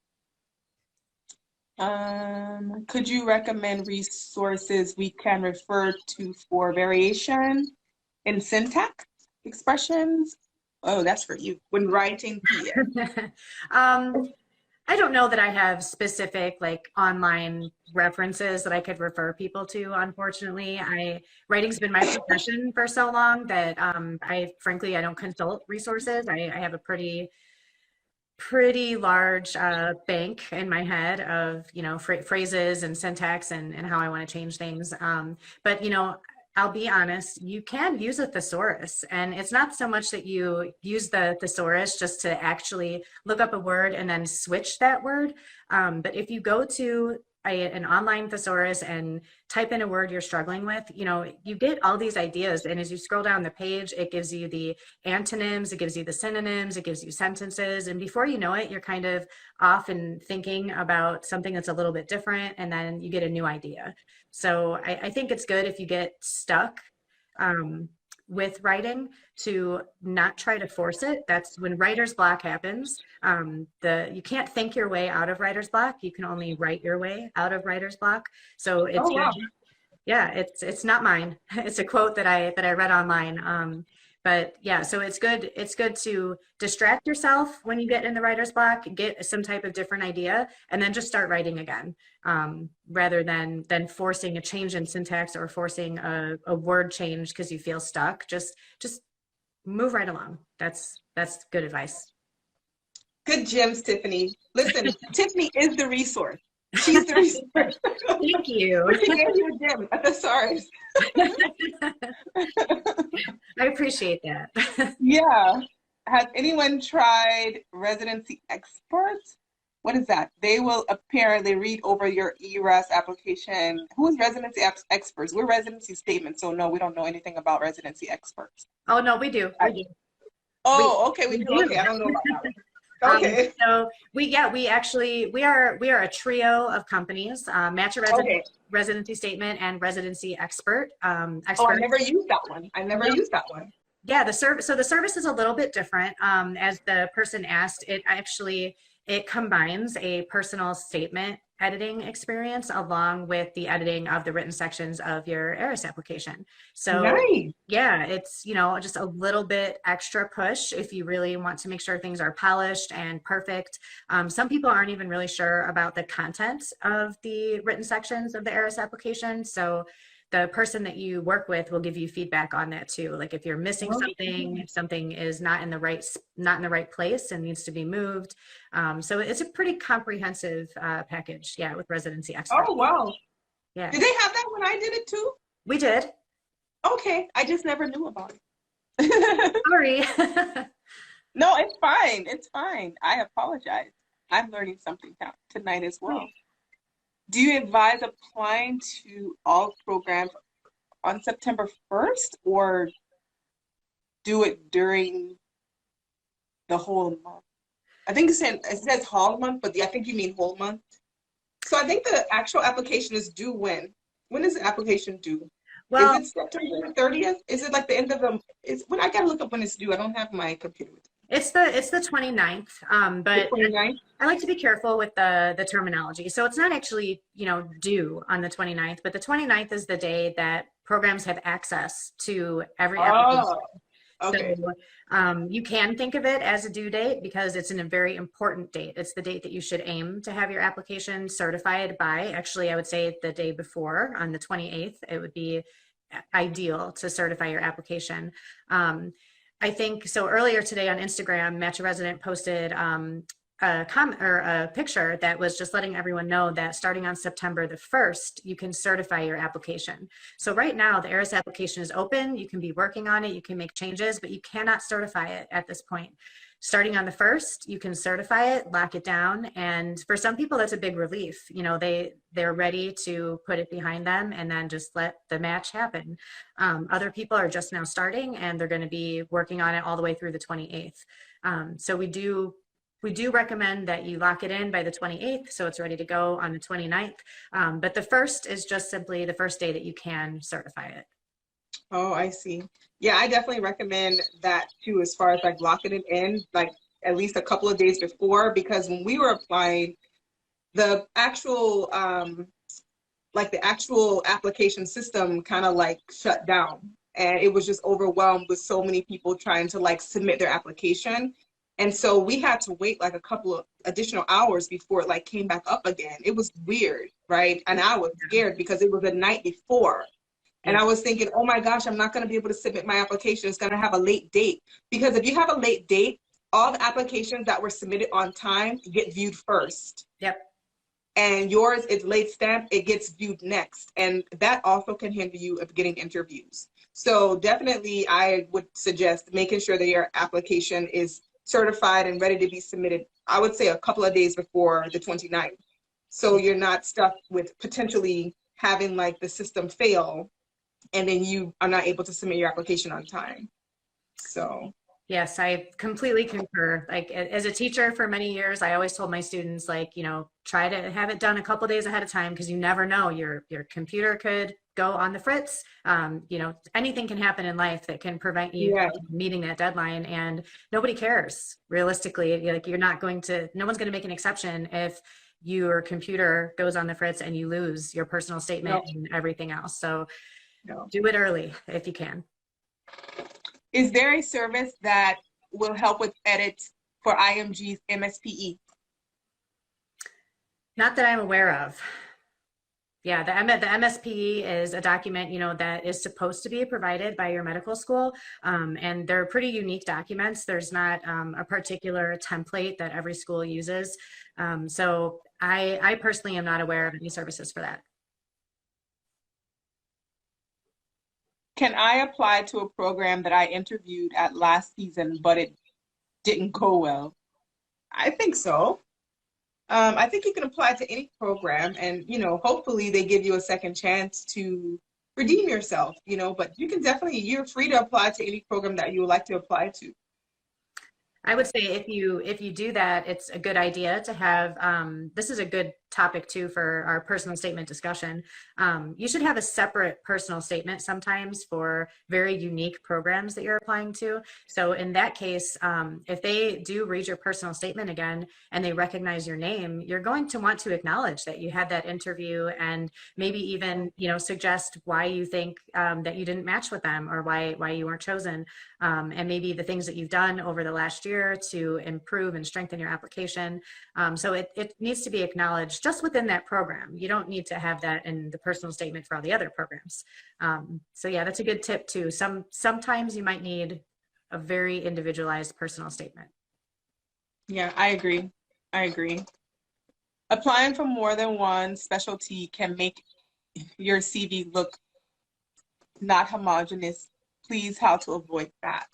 Could you recommend resources we can refer to for variation in syntax expressions? Oh, that's for you. When writing PDF. I don't know that I have specific like online references that I could refer people to, unfortunately. Writing's been my profession for so long that I frankly I don't consult resources. I have a pretty large bank in my head of, you know, phrases and syntax and how I want to change things. But, you know, I'll be honest, you can use a thesaurus, and it's not so much that you use the thesaurus just to actually look up a word and then switch that word. But if you go to an online thesaurus and type in a word you're struggling with, you know, you get all these ideas. And as you scroll down the page, it gives you the antonyms, it gives you the synonyms, it gives you sentences. And before you know it, you're kind of off and thinking about something that's a little bit different, and then you get a new idea. So I think it's good if you get stuck with writing to not try to force it. That's when writer's block happens. You can't think your way out of writer's block. You can only write your way out of writer's block. So it's wow. Yeah, it's not mine. It's a quote that I read online. But yeah, so it's good to distract yourself when you get in the writer's block, get some type of different idea, and then just start writing again, rather than forcing a change in syntax or forcing a word change because you feel stuck. Just move right along. That's good advice. Good gems, Tiffany. Listen, Tiffany is the resource. She's the resource. Thank you. She gave you a gem, a thesaurus. I appreciate that. Yeah. Has anyone tried Residency Experts? What is that? They will apparently read over your ERAS application. Who is Residency Experts? We're Residency Statement, so no, we don't know anything about Residency Experts. Oh no, we do. We do. Oh, okay, we do. Okay, I don't know about that one. Okay. So we are a trio of companies, Match a Residency Statement and Residency Expert. Oh, I never used that one. Used that one. Yeah, the service is a little bit different. As the person asked, it combines a personal statement editing experience along with the editing of the written sections of your ERAS application. So nice. Yeah, it's, you know, just a little bit extra push if you really want to make sure things are polished and perfect. Some people aren't even really sure about the content of the written sections of the ERAS application. So the person that you work with will give you feedback on that too. Like if you're missing something, if something is not in the right place and needs to be moved. So it's a pretty comprehensive package, yeah, with Residency Experts. Oh, wow. Yeah. Did they have that when I did it too? We did. Okay, I just never knew about it. Sorry. No, it's fine. It's fine. I apologize. I'm learning something tonight as well. Do you advise applying to all programs on September 1st or do it during the whole month? I think it says whole month, but I think you mean whole month. So I think the actual application is due when? When is the application due? Well, is it September 30th? Is it like the end of the, when I gotta look up when it's due. I don't have my computer with me. It's the 29th, but the 29th? I like to be careful with the terminology. So it's not actually, you know, due on the 29th, but the 29th is the day that programs have access to every application. Okay. So you can think of it as a due date because it's a very important date. It's the date that you should aim to have your application certified by. Actually, I would say the day before, on the 28th, it would be ideal to certify your application. I think so. Earlier today on Instagram, Match a Resident posted a comment or a picture that was just letting everyone know that starting on September the 1st, you can certify your application. So right now, the ERAS application is open. You can be working on it. You can make changes, but you cannot certify it at this point. Starting on the 1st, you can certify it, lock it down. And for some people, that's a big relief. You know, they're ready to put it behind them and then just let the match happen. Other people are just now starting and they're going to be working on it all the way through the 28th. So we do We do recommend that you lock it in by the 28th, so it's ready to go on the 29th. But the first is just simply the first day that you can certify it. Oh, I see. Yeah, I definitely recommend that too, as far as like locking it in, like at least a couple of days before, because when we were applying, the actual the actual application system kind of like shut down, and it was just overwhelmed with so many people trying to like submit their application. And so we had to wait like a couple of additional hours before it like came back up again. It was weird, right? And I was scared because it was the night before. And Yeah. I was thinking, oh my gosh, I'm not going to be able to submit my application. It's going to have a late date. Because if you have a late date, all the applications that were submitted on time get viewed first. Yep. And yours is late stamp, it gets viewed next. And that also can hinder you of getting interviews. So definitely I would suggest making sure that your application is certified and ready to be submitted, I would say a couple of days before the 29th. So you're not stuck with potentially having like the system fail and then you are not able to submit your application on time. So Yes, I completely concur. Like as a teacher for many years, I always told my students, like, try to have it done a couple days ahead of time because you never know. Your computer could go on the fritz. Anything can happen in life that can prevent you yeah, from meeting that deadline, and nobody cares. Realistically, like no one's going to make an exception if your computer goes on the fritz and you lose your personal statement no, and everything else. So no. do it early if you can. Is there a service that will help with edits for IMG's MSPE? Not that I'm aware of. Yeah, the MSPE is a document, that is supposed to be provided by your medical school. And they're pretty unique documents. There's not a particular template that every school uses. So I personally am not aware of any services for that. Can I apply to a program that I interviewed at last season, but it didn't go well? I think so. I think you can apply to any program and, hopefully they give you a second chance to redeem yourself, but you're free to apply to any program that you would like to apply to. I would say if you do that, it's a good idea to have, this is a good topic too for our personal statement discussion. You should have a separate personal statement sometimes for very unique programs that you're applying to. So in that case, if they do read your personal statement again and they recognize your name, you're going to want to acknowledge that you had that interview and maybe even, suggest why you think that you didn't match with them or why you weren't chosen. And maybe the things that you've done over the last year to improve and strengthen your application. So it needs to be acknowledged just within that program. You don't need to have that in the personal statement for all the other programs. So yeah, that's a good tip too. Sometimes you might need a very individualized personal statement. Yeah, I agree. Applying for more than one specialty can make your CV look not homogeneous. Please, how to avoid that?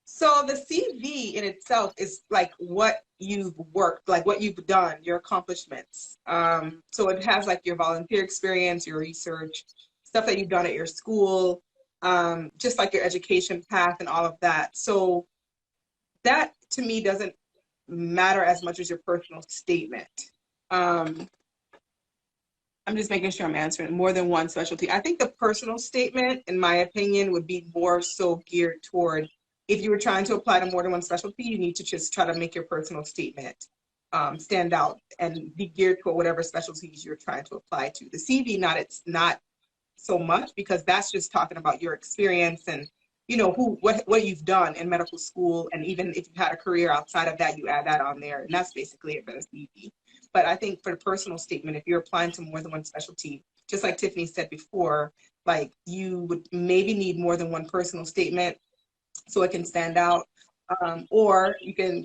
So the CV in itself is like what you've worked, like what you've done, your accomplishments. So it has like your volunteer experience, your research, stuff that you've done at your school, just like your education path and all of that. So that to me doesn't matter as much as your personal statement. I'm just making sure I'm answering more than one specialty. I think the personal statement, in my opinion, would be more so geared toward if you were trying to apply to more than one specialty, you need to just try to make your personal statement stand out and be geared toward whatever specialties you're trying to apply to. The CV, it's not so much because that's just talking about your experience and what you've done in medical school, and even if you've had a career outside of that, you add that on there, and that's basically it for the CV. But I think for the personal statement, if you're applying to more than one specialty, just like Tiffany said before, like you would maybe need more than one personal statement so it can stand out, or you can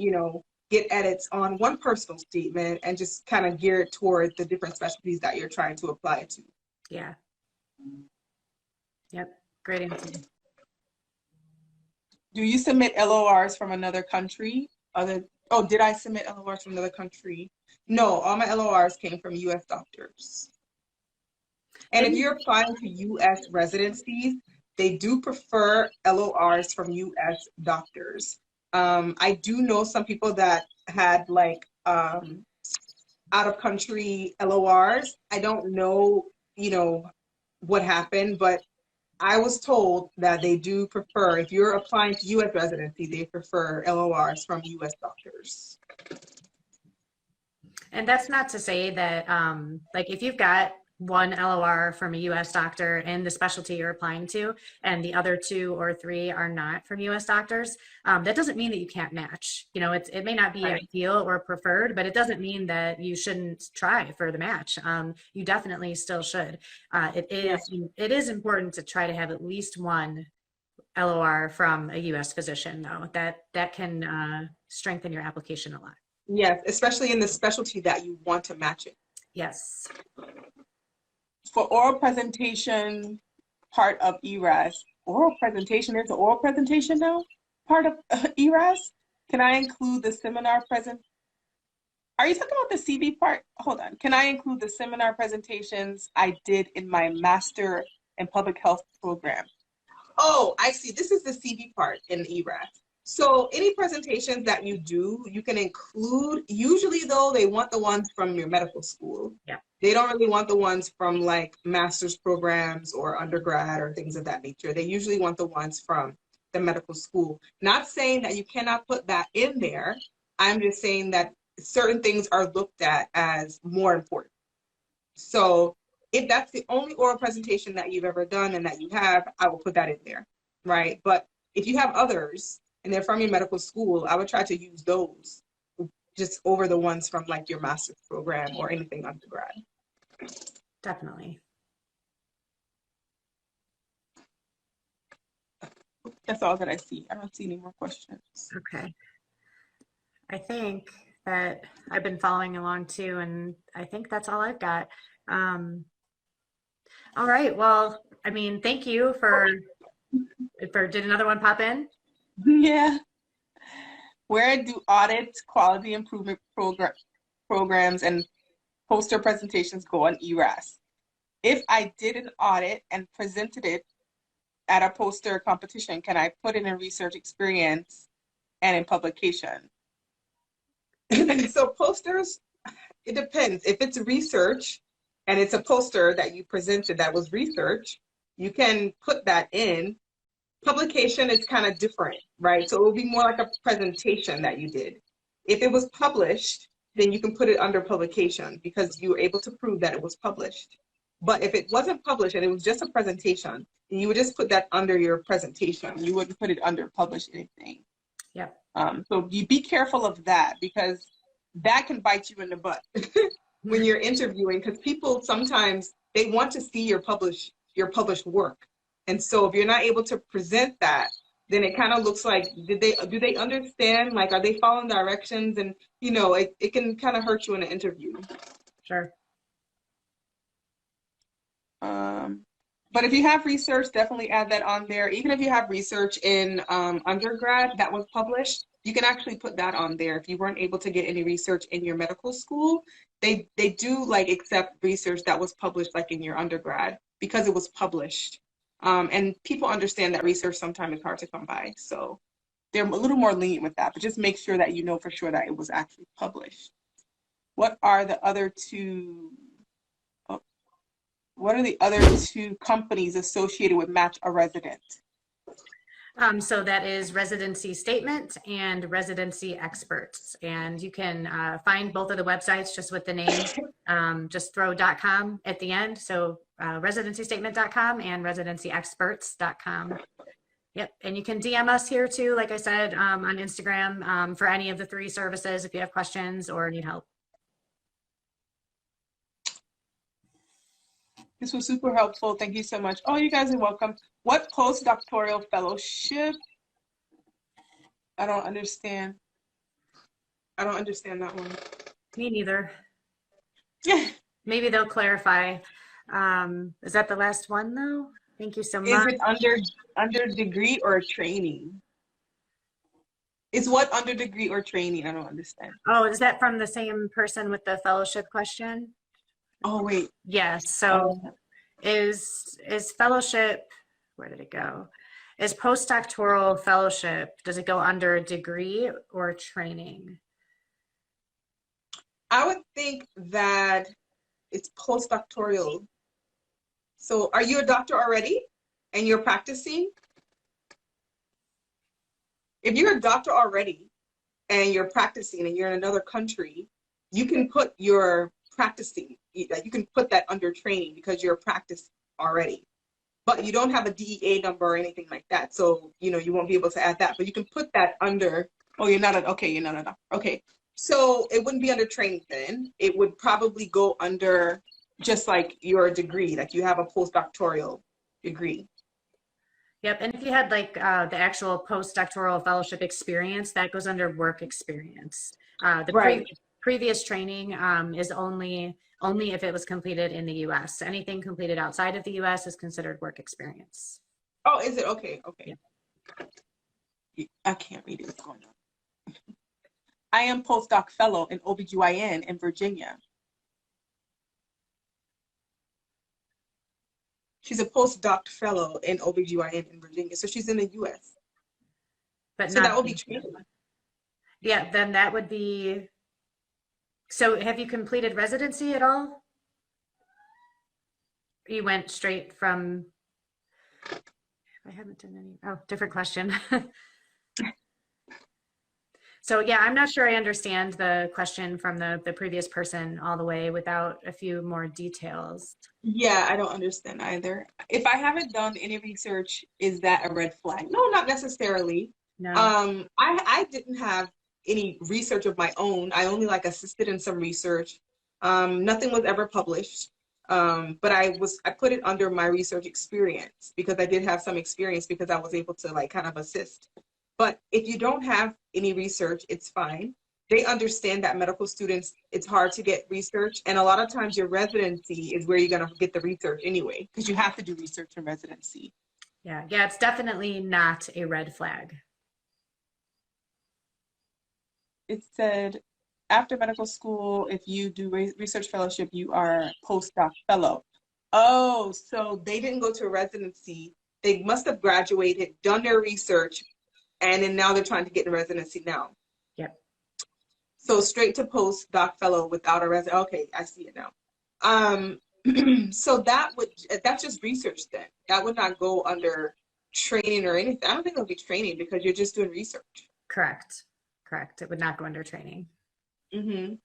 get edits on one personal statement and just kind of gear it toward the different specialties that you're trying to apply to. Yeah. Yep. Great answer. Do you submit LORs from another country? Did I submit LORs from another country? No, all my LORs came from US doctors. And if you're applying to US residencies, they do prefer LORs from US doctors. I do know some people that had like out of country LORs. I don't know, what happened, but I was told that they do prefer, if you're applying to U.S. residency, they prefer LORs from U.S. doctors. And that's not to say that, like, if you've got one LOR from a US doctor in the specialty you're applying to, and the other 2 or 3 are not from US doctors, that doesn't mean that you can't match. It may not be Right. ideal or preferred, but it doesn't mean that you shouldn't try for the match. You definitely still should. It is important to try to have at least one LOR from a US physician, though. That can strengthen your application a lot. Yes, especially in the specialty that you want to match it. Yes. For oral presentation, part of ERAS, oral presentation, there's an oral presentation now, part of ERAS. Can I include the seminar present? Are you talking about the CV part? Hold on. Can I include the seminar presentations I did in my Master in Public Health program? Oh, I see. This is the CV part in ERAS. So any presentations that you do, you can include, usually though, they want the ones from your medical school. Yeah. They don't really want the ones from like master's programs or undergrad or things of that nature. They usually want the ones from the medical school. Not saying that you cannot put that in there. I'm just saying that certain things are looked at as more important. So if that's the only oral presentation that you've ever done and that you have, I will put that in there, right? But if you have others and they're from your medical school, I would try to use those just over the ones from like your master's program or anything undergrad. Definitely. That's all that I see. I don't see any more questions. Okay. I think that I've been following along too, and I think that's all I've got. All right. Well, I mean, thank you did another one pop in? Yeah. Where do audit, quality improvement programs, and poster presentations go on ERAS? If I did an audit and presented it at a poster competition, can I put it in research experience and in publication? So posters, it depends. If it's research and it's a poster that you presented that was research, you can put that in. Publication is kind of different, right? So it will be more like a presentation that you did. If it was published, then you can put it under publication because you were able to prove that it was published. But if it wasn't published and it was just a presentation, then you would just put that under your presentation. You wouldn't put it under publish anything. Yep. So you be careful of that because that can bite you in the butt when you're interviewing, because people sometimes they want to see your published work. And so if you're not able to present that, then it kind of looks like, do they understand? Like, are they following directions? And, it can kind of hurt you in an interview. Sure. But if you have research, definitely add that on there. Even if you have research in undergrad that was published, you can actually put that on there. If you weren't able to get any research in your medical school, they do like accept research that was published like in your undergrad because it was published. And people understand that research sometimes is hard to come by. So they're a little more lenient with that, but just make sure that you know for sure that it was actually published. What are the other two companies associated with Match a Resident? So that is Residency Statement and Residency Experts. And you can find both of the websites just with the name, just throw .com at the end. So residencystatement.com and residencyexperts.com. Yep. And you can DM us here too, like I said, on Instagram for any of the 3 services if you have questions or need help. This was super helpful. Thank you so much. Oh, you guys are welcome. What postdoctoral fellowship? I don't understand. I don't understand that one. Me neither. Yeah. Maybe they'll clarify. Is that the last one though? Thank you so much. Is it under degree or training? Is what under degree or training? I don't understand. Oh, is that from the same person with the fellowship question? Oh, wait. Yes. So is fellowship, where did it go? Is postdoctoral fellowship, does it go under degree or training? I would think that it's postdoctoral. So are you a doctor already and you're practicing? If you're a doctor already and you're practicing and you're in another country, you can put your practicing, like you can put that under training because you're a practice already. But you don't have a DEA number or anything like that. So, you know, you won't be able to add that, but you can put that under, oh, you're not a, okay, you're not a doctor. Okay. So it wouldn't be under training then. It would probably go under just like your degree, like you have a postdoctoral degree. Yep. And if you had like the actual postdoctoral fellowship experience, that goes under work experience. The Right. previous training is only if it was completed in the US. Anything completed outside of the US is considered work experience. Oh, is it? Okay. Okay. Yeah. I can't read it. What's going on? I am postdoc fellow in OBGYN in Virginia. She's a postdoc fellow in OBGYN in Virginia. So she's in the US. But So not, that will be training. yeah, then that would be, so have you completed residency at all? You went straight from, I haven't done any, oh, different question. So yeah, I'm not sure I understand the question from the previous person all the way without a few more details. Yeah, I don't understand either. If I haven't done any research, is that a red flag? No, not necessarily. No. I didn't have any research of my own. I only like assisted in some research. Nothing was ever published. But I put it under my research experience because I did have some experience because I was able to like kind of assist. But if you don't have any research, it's fine. They understand that medical students, it's hard to get research. And a lot of times your residency is where you're going to get the research anyway, because you have to do research in residency. Yeah, yeah, it's definitely not a red flag. It said, after medical school, if you do research fellowship, you are postdoc fellow. Oh, so they didn't go to a residency. They must have graduated, done their research, and then now they're trying to get in residency now. Yep. So straight to postdoc fellow without a resident. Okay, I see it now. So that's just research then. That would not go under training or anything. I don't think it'll be training because you're just doing research. Correct. Correct. It would not go under training. Mm-hmm.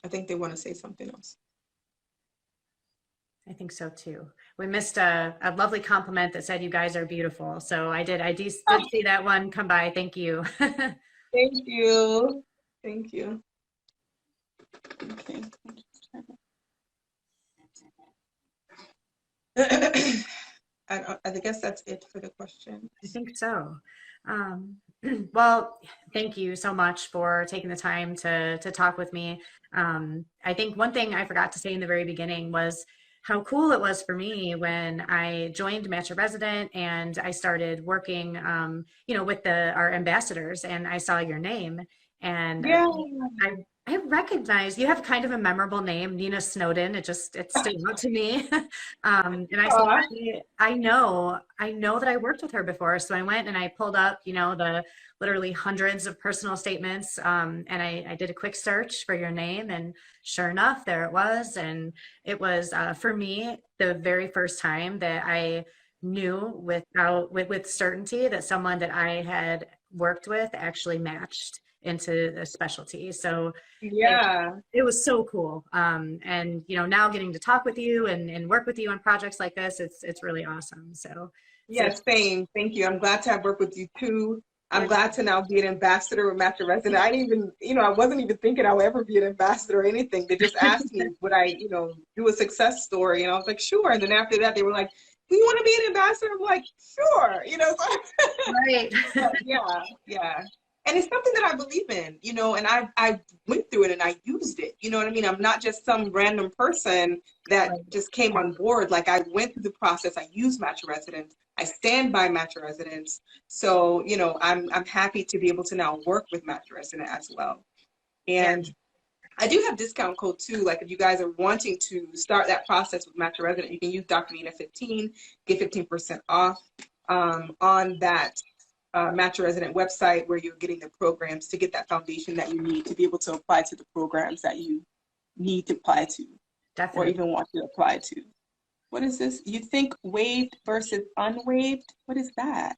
I think they want to say something else. I think so too. We missed a lovely compliment that said you guys are beautiful. So I did see that one come by. Thank you. Thank you. Thank you. Okay. I guess that's it for the question. I think so. Well, thank you so much for taking the time to talk with me. I think one thing I forgot to say in the very beginning was how cool it was for me when I joined Match a Resident and I started working, with our ambassadors, and I saw your name, and Yeah. I recognize you have kind of a memorable name, Nina Snowden. It stood out to me. And I said, I know that I worked with her before. So I went and I pulled up, the literally hundreds of personal statements. And I did a quick search for your name, and sure enough, there it was. And it was, for me, the very first time that I knew with certainty that someone that I had worked with actually matched into the specialty. So yeah, it was so cool. And now getting to talk with you and work with you on projects like this, it's really awesome. So yes, same. Thank you. I'm glad to have worked with you too. I'm glad to now be an ambassador with Match a Resident. I didn't even, I wasn't even thinking I would ever be an ambassador or anything. They just asked me, would I, do a success story? And I was like, sure. And then after that, they were like, do you want to be an ambassador? I'm like, sure. right. Yeah. And it's something that I believe in, and I went through it and I used it. You know what I mean? I'm not just some random person that just came on board. Like, I went through the process. I use Match a Residence. I stand by Match a Residence. So, I'm happy to be able to now work with Match a Resident as well. And I do have discount code too. Like if you guys are wanting to start that process with Match Your Resident, you can use Dr. Nina 15, get 15% off on that Match Your Resident website where you're getting the programs to get that foundation that you need to be able to apply to the programs that you need to apply to. Definitely. Or even want to apply to. What is this? You think waived versus unwaived? What is that?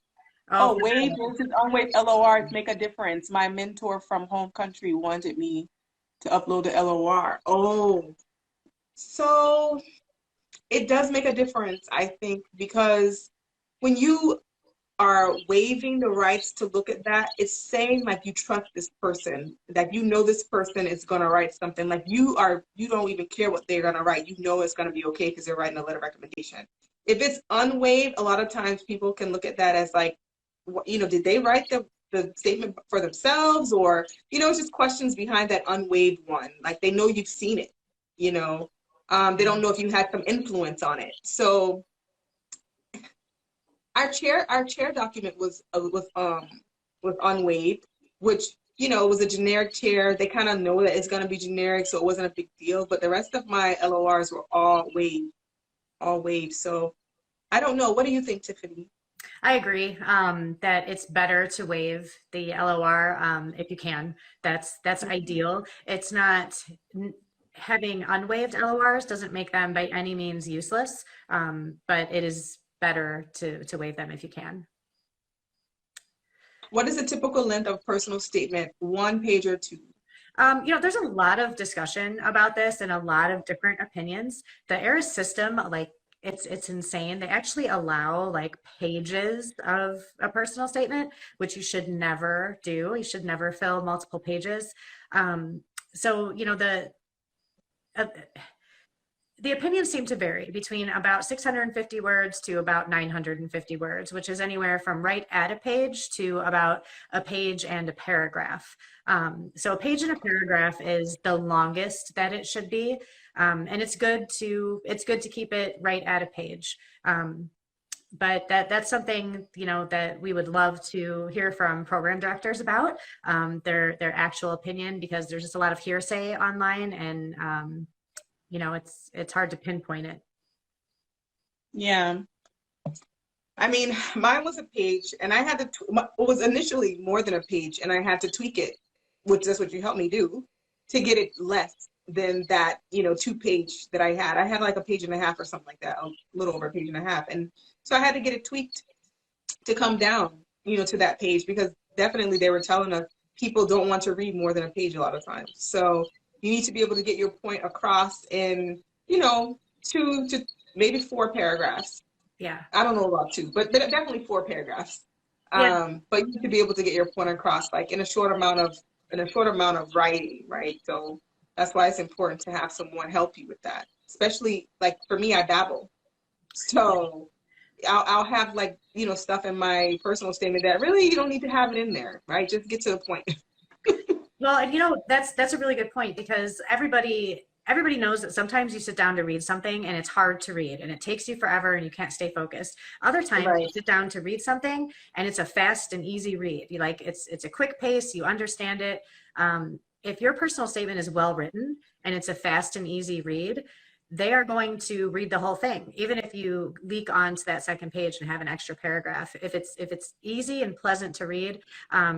Oh, waived versus unwaived LORs make a difference. My mentor from home country wanted me to upload the LOR. Oh, so it does make a difference, I think, because when you are waiving the rights to look at that, it's saying like you trust this person, that you know this person is gonna write something, like you don't even care what they're gonna write. You know it's gonna be okay because they're writing a letter of recommendation. If it's unwaived, a lot of times people can look at that as like, you know, did they write the statement for themselves, or, you know, it's just questions behind that unwaived one. Like they know you've seen it, you know, they don't know if you had some influence on it. So our chair document was unwaived, which, you know, was a generic chair. They kind of know that it's going to be generic, so it wasn't a big deal. But the rest of my LORs were all waived. So I don't know. What do you think, Tiffany? I agree that it's better to waive the LOR if you can. That's ideal. It's not having unwaived LORs doesn't make them by any means useless, but it is better to waive them if you can. What is the typical length of personal statement? 1 page or 2? You know, there's a lot of discussion about this and a lot of different opinions. The ERIS system, like, it's insane. They actually allow like pages of a personal statement, which you should never do. You should never fill multiple pages. So, you know, uh, the opinions seem to vary between about 650 words to about 950 words, which is anywhere from right at a page to about a page and a paragraph. So a page and a paragraph is the longest that it should be, and it's good to keep it right at a page. But that's something, you know, that we would love to hear from program directors about, their actual opinion, because there's just a lot of hearsay online, and you know, it's hard to pinpoint it. Yeah. I mean, mine was a page, and I had to, it was initially more than a page, and I had to tweak it, which is what you helped me do, to get it less than that, you know, 2-page that I had. I had like a page and a half or something like that, a little over a page and a half. And so I had to get it tweaked to come down, you know, to that page, because definitely they were telling us people don't want to read more than a page a lot of times. So you need to be able to get your point across in, you know, 2 to maybe 4 paragraphs. Yeah. I don't know about 2, but definitely 4 paragraphs. Yeah. But you need to be able to get your point across like in a short amount of writing, right? So that's why it's important to have someone help you with that. Especially like for me, I babble. So I'll have like, you know, stuff in my personal statement that really you don't need to have it in there, right? Just get to the point. Well, and you know, that's a really good point, because everybody knows that sometimes you sit down to read something and it's hard to read and it takes you forever and you can't stay focused. Other times Right. you sit down to read something and it's a fast and easy read. You like it's a quick pace, you understand it. If your personal statement is well written and it's a fast and easy read, they are going to read the whole thing, even if you leak onto that second page and have an extra paragraph. If it's easy and pleasant to read,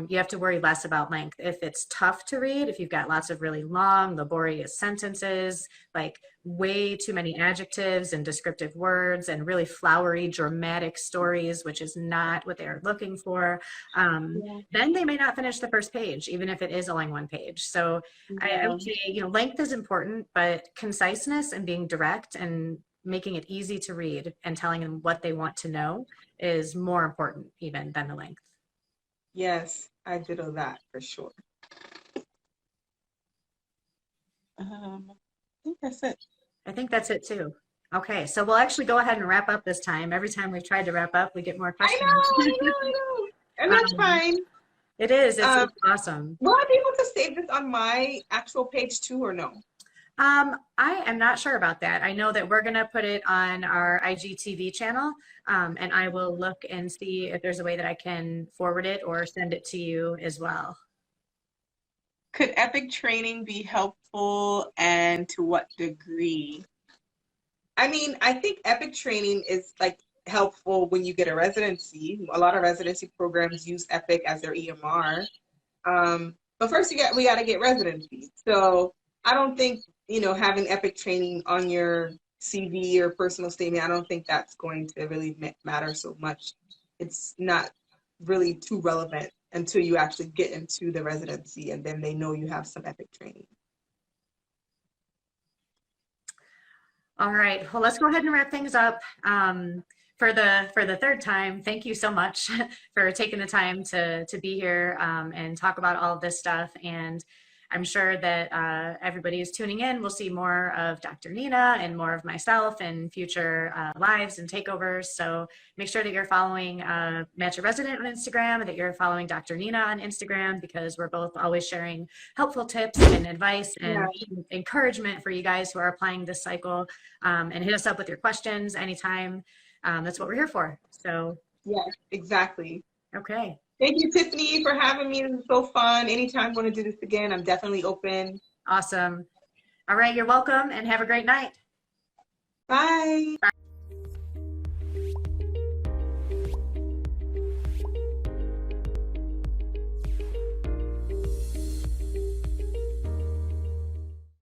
you have to worry less about length. If it's tough to read, if you've got lots of really long, laborious sentences, like way too many adjectives and descriptive words and really flowery, dramatic stories, which is not what they're looking for, then they may not finish the first page, even if it is only 1 page. So I would say, you know, length is important, but conciseness and being direct and making it easy to read and telling them what they want to know is more important even than the length. Yes, I did all that for sure. I think that's it. I think that's it too. Okay, so we'll actually go ahead and wrap up this time. Every time we've tried to wrap up, we get more questions. I know. And that's fine. It is. It's awesome. Will I be able to save this on my actual page too, or no? I am not sure about that. I know that we're going to put it on our IGTV channel, and I will look and see if there's a way that I can forward it or send it to you as well. Could EPIC training be helpful, and to what degree? I mean, I think EPIC training is like helpful when you get a residency. A lot of residency programs use EPIC as their EMR. But first, we got to get residency. So I don't think, having EPIC training on your CV or personal statement, I don't think that's going to really matter so much. It's not really too relevant until you actually get into the residency, and then they know you have some EPIC training. All right, well, let's go ahead and wrap things up. For the third time, thank you so much for taking the time to be here and talk about all of this stuff. And I'm sure that everybody is tuning in. We'll see more of Dr. Nina and more of myself in future lives and takeovers. So make sure that you're following Match a Resident on Instagram and that you're following Dr. Nina on Instagram, because we're both always sharing helpful tips and advice and encouragement for you guys who are applying this cycle. And hit us up with your questions anytime. That's what we're here for. So yes, exactly. Okay. Thank you, Tiffany, for having me. This is so fun. Anytime you want to do this again, I'm definitely open. Awesome. All right, you're welcome, and have a great night. Bye. Bye.